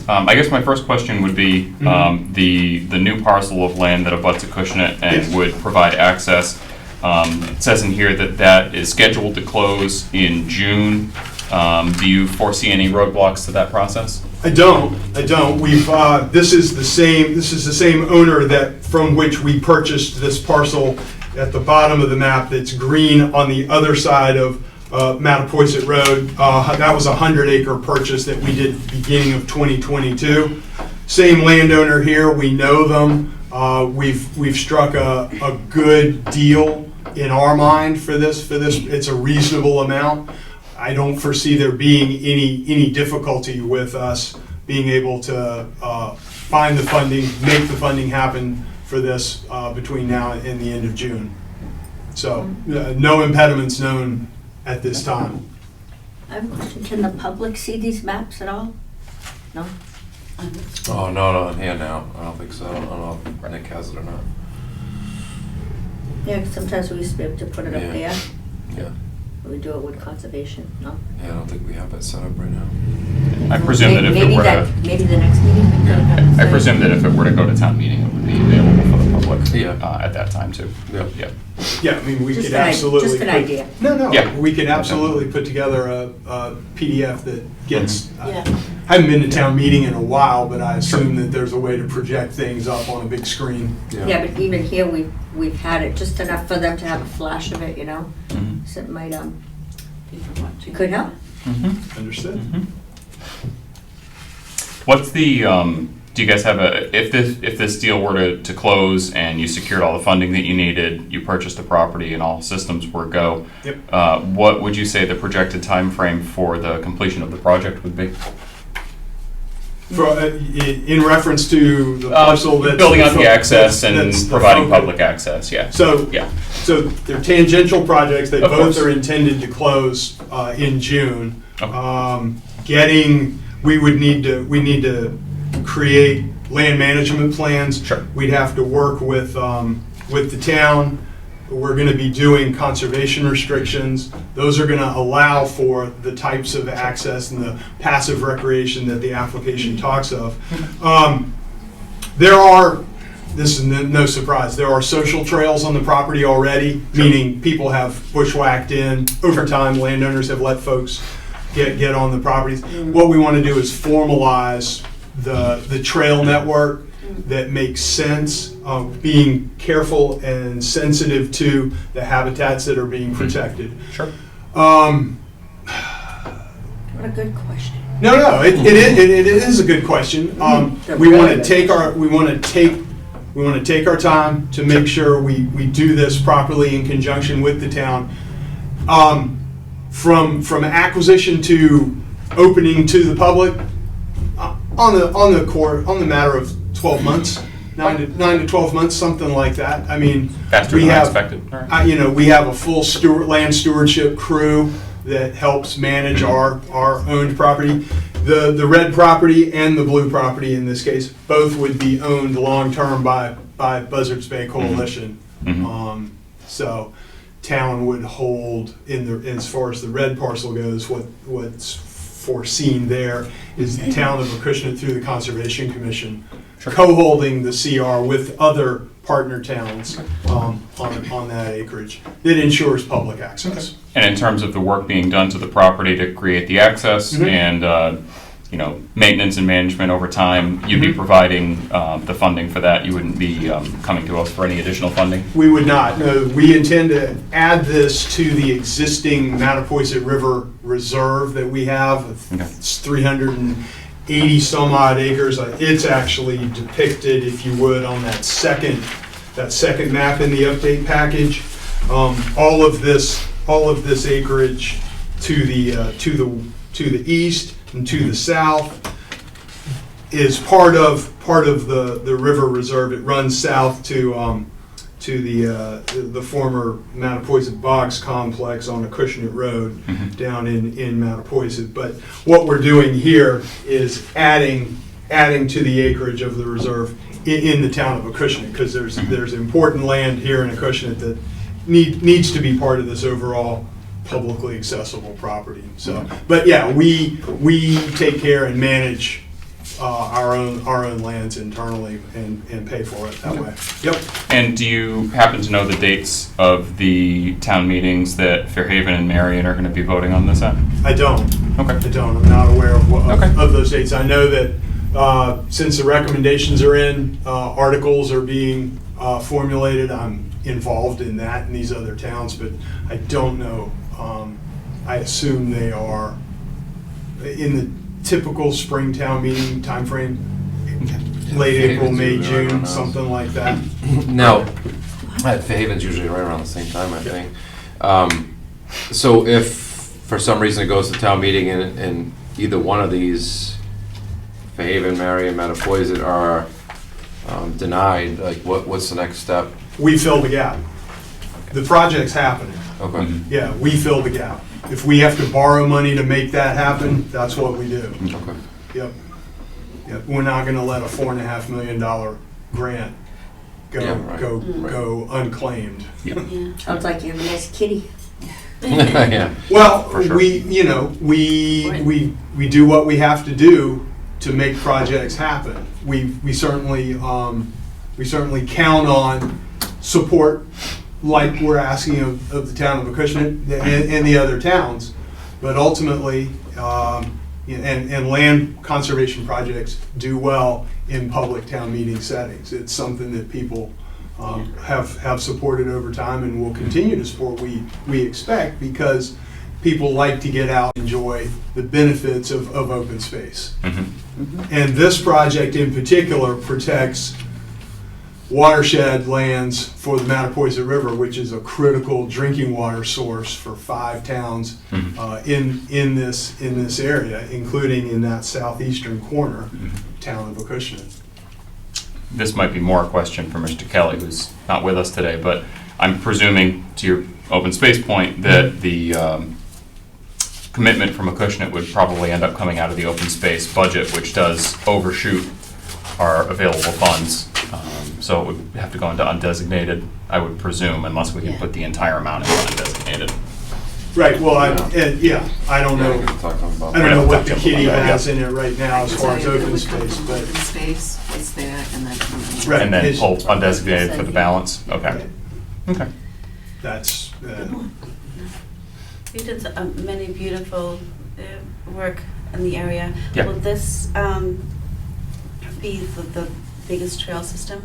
I guess my first question would be the new parcel of land that abuts Acushnet and Yes. would provide access. It says in here that is scheduled to close in June. Do you foresee any roadblocks to that process? I don't. We've this is the same owner from which we purchased this parcel at the bottom of the map that's green on the other side of Mattapoisett Road. That was a 100-acre purchase that we did at the beginning of 2022. Same landowner here. We know them. We've struck a good deal in our mind for this. It's a reasonable amount. I don't foresee there being any difficulty with us being able to find the funding, make the funding happen for this between now and the end of June. So no impediments known at this time. I have a question. Can the public see these maps at all? No? Oh, not on here now. I don't think so. I don't know if Nick has it or not. Yeah, 'cause sometimes we used to be able to put it up Yeah. there. Yeah. We do it with conservation, no? Yeah, I don't think we have that set up right now. I presume that if it Maybe were to, maybe the next meeting we could have. I presume that if it were to go to town meeting, it would be available for the public Yeah. at that time too. Yeah. Yeah. Yeah, I mean, we Just could an absolutely. just an idea. No, Yeah. we could absolutely put together a PDF that gets, Yeah. I haven't been to town meeting in a while, but I assume that there's a way to project things up on a big screen. Yeah, but even here, we've had it just enough for them to have a flash of it, you know? Mhm. So it might, it could help. Mhm. Understood? Mhm. What's the, do you guys have if this deal were to close and you secured all the funding that you needed, you purchased the property and all systems were go, Yep. what would you say the projected time frame for the completion of the project would be? For, in reference to the parcel that's. Building out the access and that's the providing focus. public access, yeah. So, Yeah. so they're tangential projects, they Of both course. are intended to close in June. Okay. We need to create land management plans. Sure. We'd have to work with the town. We're gonna be doing conservation restrictions. Those are gonna allow for the types of access and the passive recreation that the application talks of. This is no surprise, there are social trails on the property already, meaning people have bushwhacked in. Over time, landowners have let folks get on the properties. What we want to do is formalize the trail network that makes sense, being careful and sensitive to the habitats that are being protected. Sure. What a good question. No, it is a good question. We want to take our time to make sure we do this properly in conjunction with the town. From acquisition to opening to the public, on the matter of 12 months. 9 to 12 months, something like that. I mean, Faster we than I have, expected. All right. you know, we have a full land stewardship crew that helps manage our owned property. The red property and the blue property, in this case, both would be owned long-term by Buzzards Bay Coalition. Mhm. So town would hold, as far as the red parcel goes, what's foreseen there is the town of Acushnet through the Conservation Commission, co-holding the CR with other partner towns on that acreage. That ensures public access. And in terms of the work being done to the property to create the access and, you know, maintenance and management over time, you'd be providing the funding for that. You wouldn't be coming to us for any additional funding? We would not, no. We intend to add this to the existing Mattapoisett River Reserve that we have. Okay. It's 380 some odd acres. It's actually depicted, if you would, on that second map in the update package. All of this acreage to the east and to the south is part of the river reserve. It runs south to the former Mattapoisett Box complex on Acushnet Road down in Mattapoisett. But what we're doing here is adding to the acreage of the reserve in the town of Acushnet, because there's important land here in Acushnet that needs to be part of this overall publicly accessible property. So, but yeah, we take care and manage our own lands internally and pay for it that way. Yep. And do you happen to know the dates of the town meetings that Fairhaven and Marion are going to be voting on this at? I don't. Okay. I don't. I'm not aware of Okay. of those dates. I know that since the recommendations are in, articles are being formulated. I'm involved in that in these other towns, but I don't know. I assume they are in the typical spring town meeting timeframe, late April, May, June, something like that. Now, Fairhaven's usually right around the same time, I think. So if for some reason it goes to town meeting and either one of these, Fairhaven, Marion, Mattapoisett, are denied, like what's the next step? We fill the gap. The project's happening. Okay. Yeah, we fill the gap. If we have to borrow money to make that happen, that's what we do. Okay. Yep. We're not gonna let a $4.5 million grant Yeah, right. go unclaimed. Sounds like you have a nice kitty. Yeah. Well, For sure. we do what we have to do to make projects happen. We certainly count on support, like we're asking of the town of Acushnet and the other towns. But ultimately, and land conservation projects do well in public town meeting settings. It's something that people have supported over time and will continue to support, we expect, because people like to get out and enjoy the benefits of open space. And this project in particular protects watershed lands for the Mattapoisett River, which is a critical drinking water source for 5 towns in this area, including in that southeastern corner town of Acushnet. This might be more a question for Mr. Kelly, who's not with us today, but I'm presuming, to your open space point, that the commitment from Acushnet would probably end up coming out of the open space budget, which does overshoot our available funds. So it would have to go into undesignated, I would presume, unless we can put the entire amount into undesignated. Right, well, I don't know. I don't know what the kitty has in it right now as far as open space, but. Open space, what's there, and then. Right. And then pull undesignated for the balance? Okay. Okay. That's, You did many beautiful work in the area. Yeah. Will this be the biggest trail system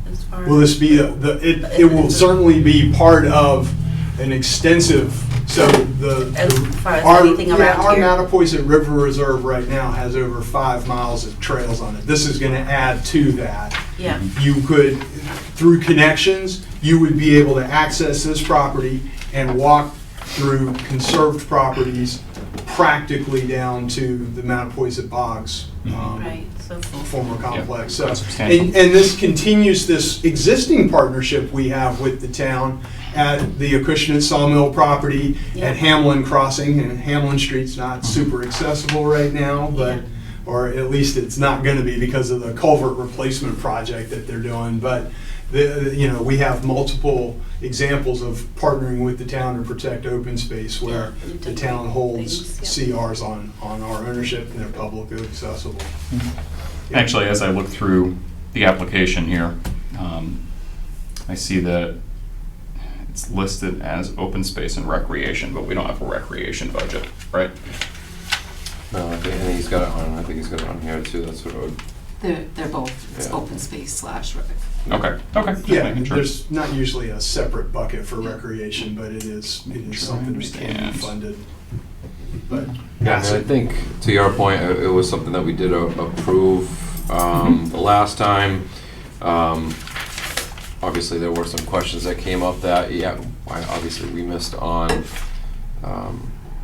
as far as? will this be, it will certainly be part of an extensive, so As far as our anything around our here? Mattapoisett River Reserve right now has over 5 miles of trails on it. This is gonna add to that. Yeah, You could, through connections, you would be able to access this property and walk through conserved properties practically down to the Mattapoisett Bogs. Right, so Former complex. So, That's substantial. and this continues this existing partnership we have with the town at the Acushnet Sawmill property Yeah. at Hamlin Crossing, and Hamlin Street's not super accessible right now, but, Yeah. or at least it's not gonna be because of the culvert replacement project that they're doing, but we have multiple examples of partnering with the town to protect open space where Yeah, the town holds things, yeah. CRs on our ownership and they're publicly accessible. Actually, as I look through the application here, I see that it's listed as open space and recreation, but we don't have a recreation budget, right? No, I think he's got it on, I think he's got it on here too, that's what it would, They're both, it's Yeah. open space / rec. Okay, just Yeah, making sure. there's not usually a separate bucket for recreation, but it is Sure I something that can be understand. funded. But yeah, I mean, I think, to your point, it was something that we did approve the last time. Obviously, there were some questions that came up that, obviously we missed on,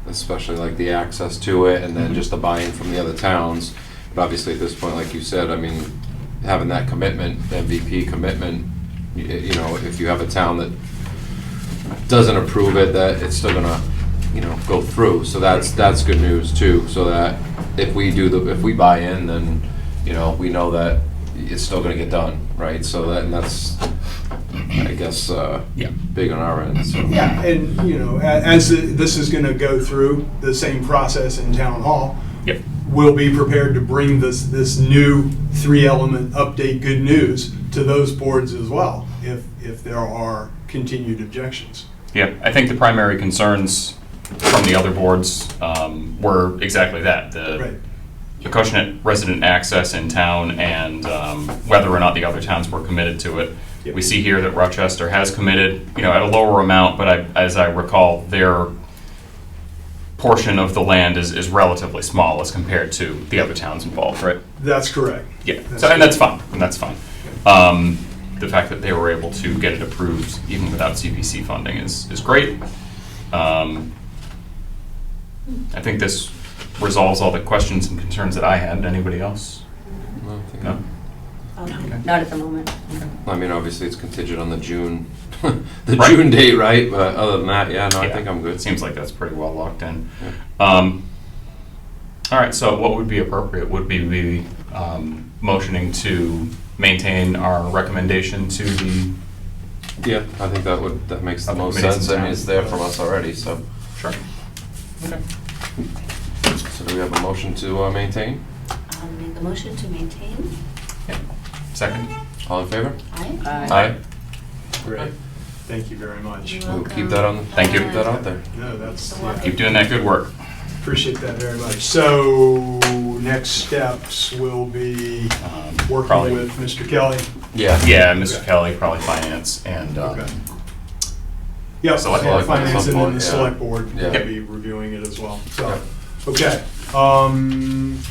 especially like the access to it, and then just the buy-in from the other towns. But obviously, at this point, like you said, I mean, having that commitment, MVP commitment, if you have a town that doesn't approve it, that it's still gonna, go through. So that's good news too, so that if we buy in, then, we know that it's still gonna get done, right? So that's, I guess, Yeah. big on our end, so. yeah, and as this is going to go through the same process in town hall, Yep. we'll be prepared to bring this new 3-element update good news to those boards as well, if there are continued objections. Yeah, I think the primary concerns from the other boards were exactly that. Right. The Acushnet resident access in town and whether or not the other towns were committed to it. Yep. We see here that Rochester has committed, at a lower amount, but as I recall, their portion of the land is relatively small as compared to the other towns involved, right? That's correct. Yeah, That's so, and that's fine. The fact that they were able to get it approved even without CPC funding is great. I think this resolves all the questions and concerns that I had. Anybody else? No, I think- No? Not at the moment. I mean, obviously, it's contingent on the June, Right. June date, right? But other than that, I think I'm It good. seems like that's pretty well locked in. Yeah. All right, so what would be appropriate would be motioning to maintain our recommendation to the, Yeah, I think that makes the Other most committees in sense. I mean, town. it's there from us already, so. sure. Okay. So do we have a motion to maintain? I'll make a motion to maintain. Second? All in favor? Aye. Aye. Great. Thank you very much. You're We'll welcome. keep that on, Thank you. keep that out there. No, that's, You're welcome. Keep doing that good work. appreciate that very much. So next steps will be working Probably- with Mr. Kelly. Yeah. Yeah, Mr. Kelly, probably finance, and Okay. Yep, Select and board, finance and then board, the yeah. select board Yeah. will be reviewing it as well. So, Yeah. okay.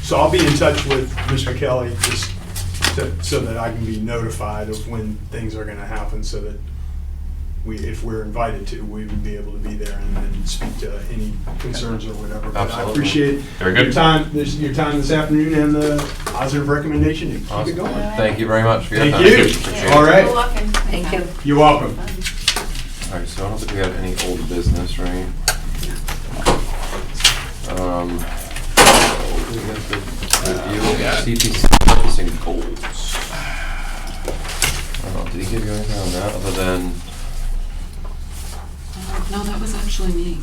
So I'll be in touch with Mr. Kelly just so that I can be notified of when things are gonna happen so that if we're invited to, we would be able to be there and speak to any concerns or whatever. But I Absolutely. appreciate Very good. your time this afternoon and the positive recommendation. You keep it Awesome. going. Thank you very much for your Thank time. you. Appreciate it. All right. You're welcome. Thank you. You're welcome. All right, so I don't think we had any old business, right? We have the review of CPC purchasing goals. I don't know, did he give you anything on that other than, No, that was actually me.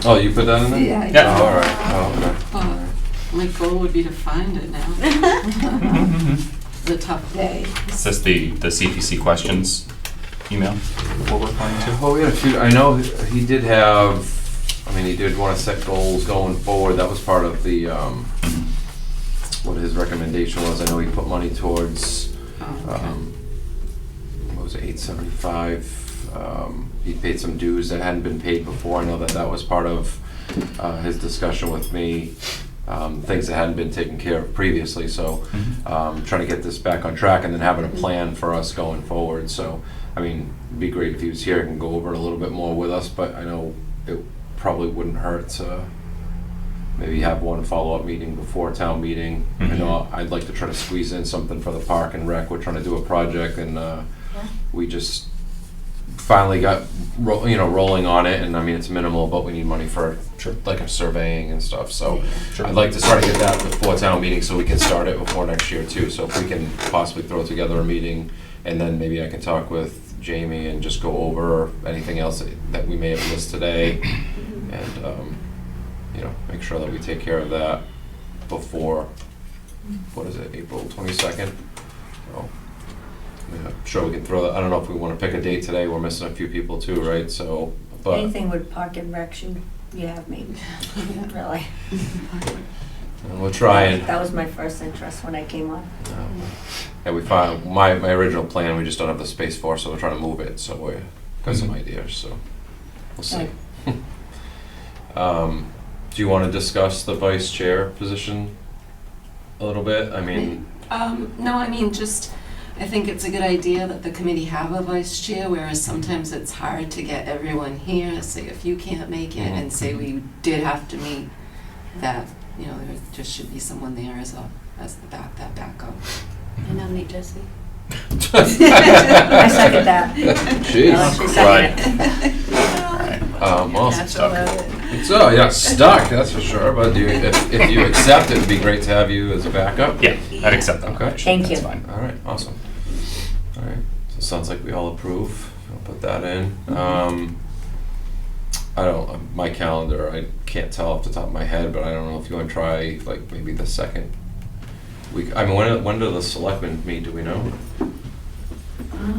oh, you put that in there? Yeah, I Yeah. Oh, all right, oh, okay. But my goal would be to find it now. The tough day. is this the CPC questions email we're replying to? Oh, yeah, shoot, I know he did have, I mean, he did want to set goals going forward. That was part of the, what his recommendation was. I know he put money towards, Oh, okay. what was it, 875? He paid some dues that hadn't been paid before. I know that was part of his discussion with me, things that hadn't been taken care of previously. So trying to get this back on track and then having a plan for us going forward. So, I mean, it'd be great if he was here and go over it a little bit more with us, but I know it probably wouldn't hurt to maybe have one follow-up meeting before town meeting. I know I'd like to try to squeeze in something for the park and rec. We're trying to do a project, and we just finally got rolling on it, and I mean it's minimal, but we need money for like a surveying and stuff. So I'd like to start to get that before town meeting so we can start it before next year too. So if we can possibly throw together a meeting, and then maybe I can talk with Jamie and just go over anything else that we may have missed today, and make sure that we take care of that before, what is it, April 22nd? So, I'm sure we can throw that. I don't know if we want to pick a date today. We're missing a few people too, right? So, but Anything with park and rec, you have me, really. we'll try and. That was my first interest when I came on. Yeah, we found my original plan. We just don't have the space for, so we're trying to move it. So we got some ideas. So we'll see. Do you want to discuss the vice chair position a little bit? I mean, No, I mean, just, I think it's a good idea that the committee have a vice chair, whereas sometimes it's hard to get everyone here, say if you can't make it, and say we did have to meet, that, there just should be someone there as that backup. I nominate Jesse. I second that. Jeez. I'll actually second it. Well, Natural so yeah, stuck. That's for sure. But if you accept, it'd be great to have you as a backup. Yeah, I'd accept that. Okay. Thank That's you. fine. All right. Awesome. All right. So it sounds like we all approve. I'll put that in. I don't. My calendar. I can't tell off the top of my head, but I don't know if you want to try like maybe the second week. I mean, when do the selectmen meet? Do we know?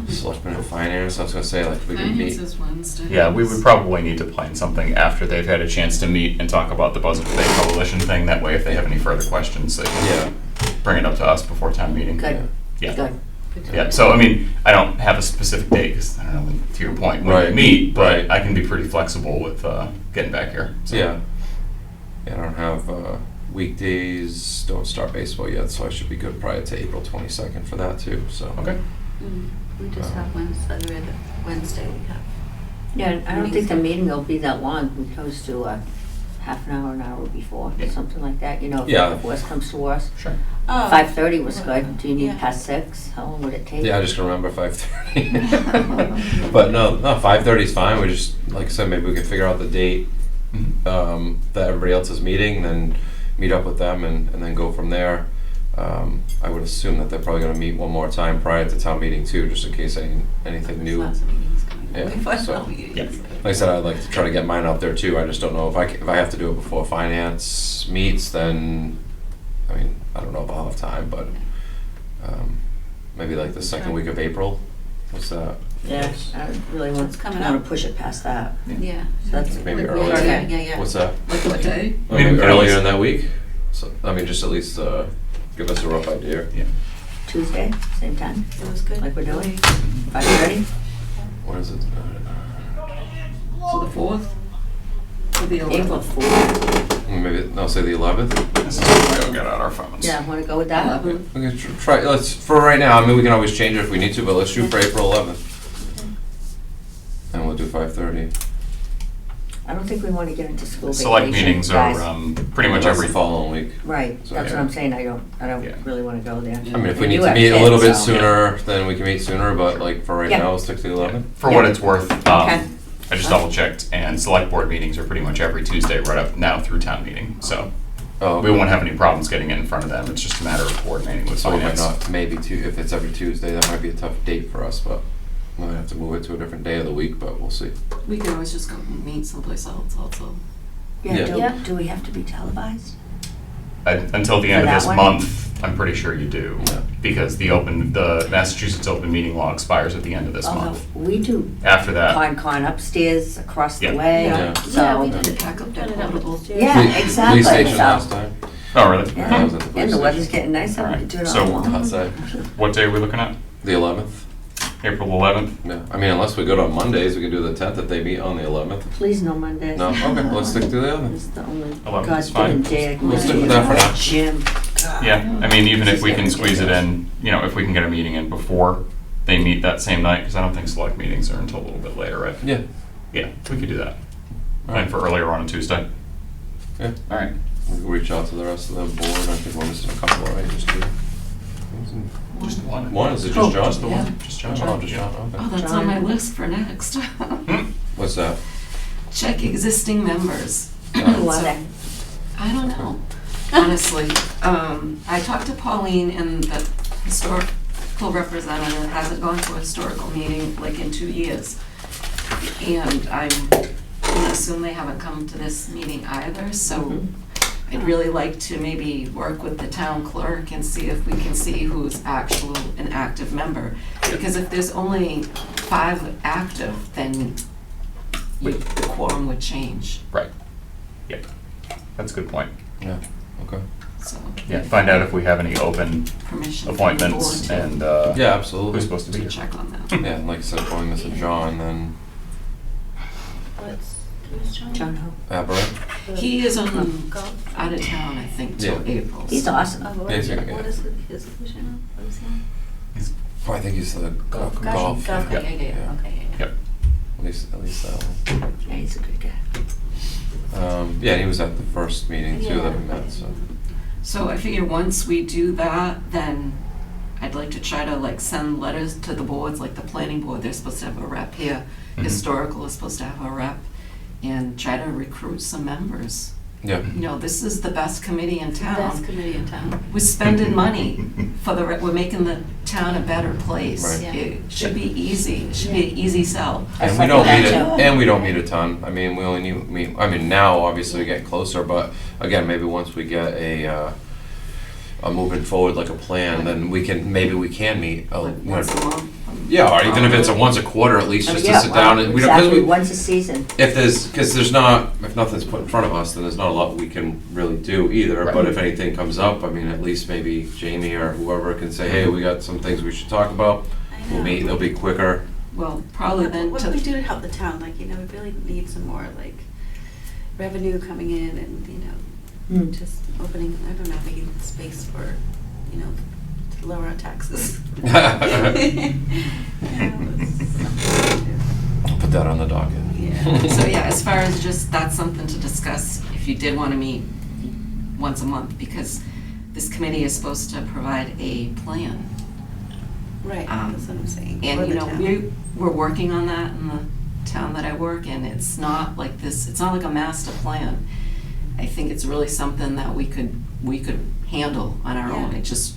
Selectmen and finance. I was gonna say like we could meet. Finance is Wednesday. Yeah, we would probably need to plan something after they've had a chance to meet and talk about the Buzzard Bay Coalition thing. That way, if they have any further questions, they can bring it up to us before town meeting. Good, Yeah. good. Yeah, so I mean, I don't have a specific date, because I don't know, to your point, when we Right. meet, but Right. I can be pretty flexible with getting back here. So. Yeah. I don't have weekdays. Don't start baseball yet, so I should be good prior to April 22nd for that too. So. Okay. We just have Wednesday we have. Yeah, and I don't think the meeting will be that long. We goes to half an hour before, Yeah. something like that, Yeah. if worst comes to worst. Sure. 5:30 was good. Do you need Yeah. past 6? How long would it take? Yeah, I just can remember 5:30. But no, 5:30 is fine. We just, like I said, maybe we can figure out the date that everybody else is meeting, then meet up with them and then go from there. I would assume that they're probably going to meet one more time prior to town meeting too, just in case anything new. Lots of meetings coming. Yeah, We find so- out meetings. Yeah. Like I said, I'd like to try to get mine out there too. I just don't know if I have to do it before finance meets, then, I mean, I don't know if I'll have time, but maybe like the second week of April. What's that? Yeah, I really It's coming want up. to push it past that. Yeah. So that's Maybe Yeah, earlier. yeah. What's that? Like what day? Maybe Maybe earlier early. in that week? So, I mean, just at least give us a rough idea. Tuesday, same time, It was good. like we're doing. 5:30? What is it? So the 4th? Or the 11th? April 4th. Maybe, no, say the 11th? This is why we'll get out our phones. Yeah, want to go with that? 11th. Okay, try, for right now, I mean, we can always change it if we need to, but let's shoot for April 11th. And we'll do 5:30. I don't think we want to get into school vacation. Select meetings are guys. pretty much That's every the following week. Right, So, that's yeah. what I'm saying. I don't Yeah. really want to go there. I mean, if we And need you to have meet a little bit kids, so- sooner, then we can meet sooner, but like for right Yeah. now, let's stick to the 11th. For Yeah. what it's worth, Okay. I just double checked, and select board meetings are pretty much every Tuesday right up now through town meeting. So Oh, we won't have any problems getting it in front of them. It's just a matter of coordinating with So we might finance. not, maybe if it's every Tuesday, that might be a tough date for us, but we might have to move it to a different day of the week, but we'll see. We could always just go meet someplace else also. Yeah. Do we have to be televised? Until the end For of that this one? month, I'm pretty sure you do, Yeah. because the Massachusetts open meeting law expires at the end of this Although month. we do After that, con Uh, upstairs, across the Yeah. way, Yeah. Yeah, so. we did it. Pack up their Got it up portables. upstairs. Yeah, Police exactly, station so- last time. oh really? Yeah, I was at the police and the weather's station. getting nicer, we Alright, can do it so- all along. Outside. What day are we looking at? The 11th? April 11th? Yeah, I mean, unless we go on Mondays, we can do the 10th if they meet on the 11th. Please no Mondays. No? Okay, let's stick to the 11th. It's the only 11th is fine. goddamn day I can We'll go stick to with that for now. Gym. Yeah, I mean, even if we can squeeze it in, if we can get a meeting in before they meet that same night, because I don't think select meetings are until a little bit later, right? Yeah. Yeah, we could do that. And for earlier on a Tuesday. Yeah. All right. We'll reach out to the rest of the board. I think we're missing a couple, right? Just two. Just one. One? Is it Oh, just John? Just the yeah. one. Just John. Oh, just John. Oh, Okay. that's on my list for next. What's that? Check existing members. Why So- that? I don't know, honestly. I talked to Pauline, and the historical representative hasn't gone to a historical meeting like in 2 years. And I'm gonna assume they haven't come to this meeting either, so I'd really like to maybe work with the town clerk and see if we can see who's an active member. Because if there's only 5 active, then the quorum would change, Right. Yep. That's a good point. Yeah, okay. so. Yeah, find out if we have any open Permission from the board appointments to- and Yeah, who's absolutely. supposed to be To here. check on that. Yeah, and like I said, going Mr. John, then Who's John? John Ho. Aberrant. He is on, Golf? out of town, I think, till Yeah. April. He's so- awesome. Oh, what Yeah, is he's it? gonna What get is his position on? What is he? Oh, I think he's the golf. Golf. Golf. Yeah. Okay, yeah, okay, yeah. Yep. At least that one. Yeah, he's a good guy. Yeah, and he was at the first meeting too that we Yeah. met, so. So I figure once we do that, then I'd like to try to like send letters to the boards, like the planning board, they're supposed to have a rep here. Mhm. Historical is supposed to have a rep, and try to recruit some members. Yeah. You know, this is the best committee in Best town. committee in town. We're spending money for we're making the town a better place. Right. Yeah. It should be easy, it should be an easy sell. And we don't meet and we don't meet a ton. I mean, we only meet, I mean, now obviously we're getting closer, but again, maybe once we get a moving forward, like a plan, then maybe we can meet. Like once a month. Yeah, or even if it's once a quarter, at least just to Yeah, sit down and, we don't, 'cause exactly, we, once a season. if nothing's put in front of us, then there's not a lot we can really do either. Right. But if anything comes up, I mean, at least maybe Jamie or whoever can say, hey, we got some things we should talk about. I We'll know. meet, it'll be quicker. Well, probably then What to. can we do to help the town? Like, you know, we really need some more, like, revenue coming in and, you know, Mm. just opening, I don't know, making space for, you know, to lower our taxes. You know, it's something to do. Put that on the docket. Yeah. So yeah, as far as just, that's something to discuss if you did want to meet once a month, because this committee is supposed to provide a plan. Right, that's what I'm saying. And for you the know, town. we're working on that in the town that I work in. It's not like this, it's not like a master plan. I think it's really something that we could handle on our own. Yeah. It just,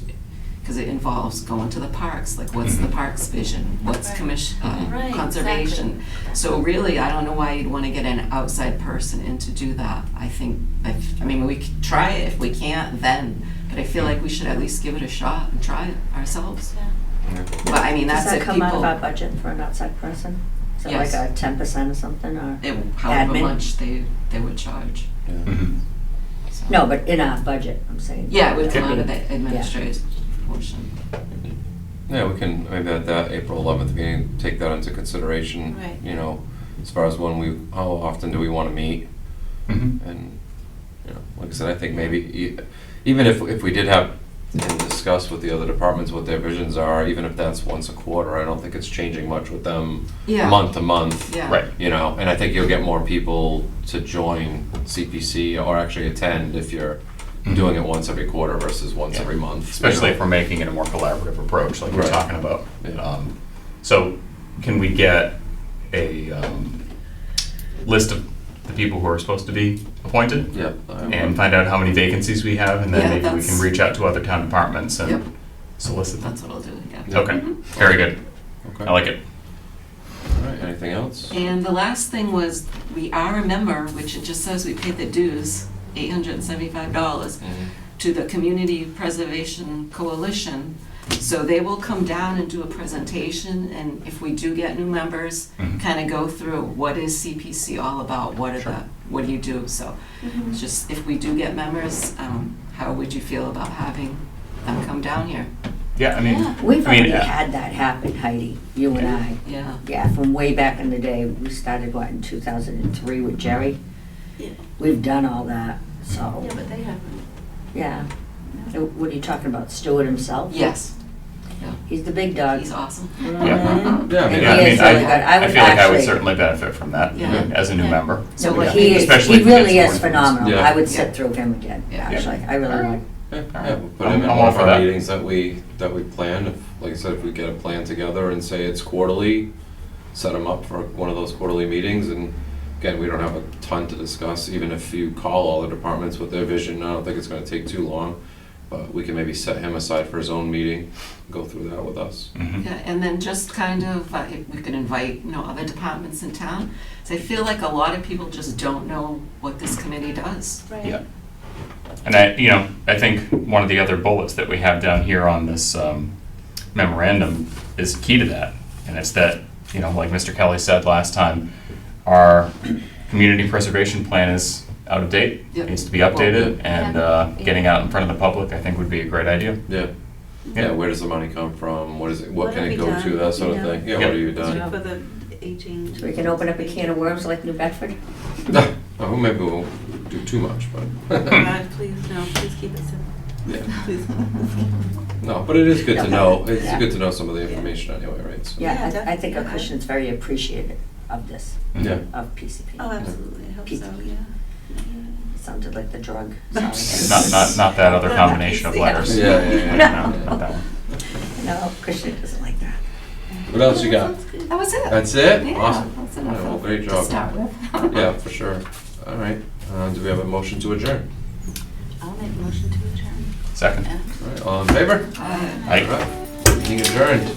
because it involves going to the parks, like what's the parks vision? What's Right. Right, conservation? exactly. So really, I don't know why you'd want to get an outside person in to do that. I think, I mean, we could try it. If we can't, then. But I feel like we should at least give it a shot and try it ourselves. Yeah. But I mean, Does that's that if come out of people, our budget for an outside person? Is it like Yes. a 10% or something, or? however admin? much they would charge. Yeah. Mhm. So. No, but in our budget, I'm saying. Yeah, it would come Yeah. out of the administrative portion. Yeah, we can, maybe at that April 11th meeting, take that into consideration. Right. You know, as far as how often do we want to meet? Mhm. And, you know, like I said, I think maybe, even if we did have and discuss with the other departments what their visions are, even if that's once a quarter, I don't think it's changing much with them Yeah. month to month. Yeah. Right. You know, and I think you'll get more people to join CPC or actually attend if you're Mhm. doing it once every quarter versus once Yeah. every month. Especially you if know. we're making it a more collaborative approach, like you're Right. talking about. Yeah. So can we get a list of the people who are supposed to be appointed? Yeah. And find out how many vacancies we have, and then Yeah, maybe we that's- can reach out to other town departments Yep. and solicit them. That's what I'll do, yeah. Yeah. Okay, very good. Okay. I like it. All right, anything else? And the last thing was, we are a member, which it just says we paid the dues, $875, to the Community Preservation Coalition. So they will come down and do a presentation, and if we do get new members, Mhm. kind of go through what is CPC all about, what do you do? So it's just, if we do get members, how would you feel about having them come down here? Yeah, I mean, Yeah. We've I mean, already had that happen, Heidi, you and I. Yeah. Yeah, from way back in the day. We started, what, in 2003 with Jerry? Yeah. We've done all that, so, Yeah, but they haven't. yeah. So what are you talking about, Stewart himself? Yes. He's the big dog. He's awesome. Mhm. Yeah, I And mean, he Yeah, I is mean, really good. I I would feel like I would actually, certainly benefit from that Yeah. as a new member. no, So but yeah, he is, especially he if he gets really more is phenomenal. influence. I would Yeah. sit through him again, Yeah. actually. I really would. Yeah, Alright. yeah, we'll put him in I'm one all of for our that. meetings that we plan. If, like I said, if we get a plan together and say it's quarterly, set him up for one of those quarterly meetings. And again, we don't have a ton to discuss. Even if you call all the departments with their vision, I don't think it's going to take too long. But we can maybe set him aside for his own meeting, go through that with us. Mhm. Yeah, and then just kind of, if we could invite, other departments in town. So I feel like a lot of people just don't know what this committee does. Right. Yeah. And I think one of the other bullets that we have down here on this memorandum is key to that. And it's that, like Mr. Kelly said last time, our community preservation plan is out of date, Yep. needs to be updated, and Yeah. getting out in front of the public, I think, would be a great idea. Yeah. Yeah. Yeah, where does the money come from? What is it? What can have it we go to? done, That sort you of know? thing. Yeah, Yeah. what have you done? For the aging. So we can open up a can of worms like New Bedford? Oh, maybe we'll do too much, but. God, please, no, please keep it simple. Yeah. Please. No, but it is good to know. It's Yeah. good to know some of the information anyway, right? So- Yeah, Yeah, I think definitely. Acushnet's very appreciative of this, Yeah. of PCP. Oh, absolutely, I hope so, PCP. yeah. Sounded like the drug. Sorry. Not that other Not combination of PC. letters. Yeah, yeah, yeah. No, not that one. No, Acushnet doesn't like that. What else you got? Sounds good. That was it. That's it? Yeah, Awesome. that's All enough right, well, of- great to job. start with. Yeah, for sure. All right. Do we have a motion to adjourn? I'll make a motion to adjourn. Second. Yeah. All right, all in favor? Uh, Aye. All right. Meeting adjourned.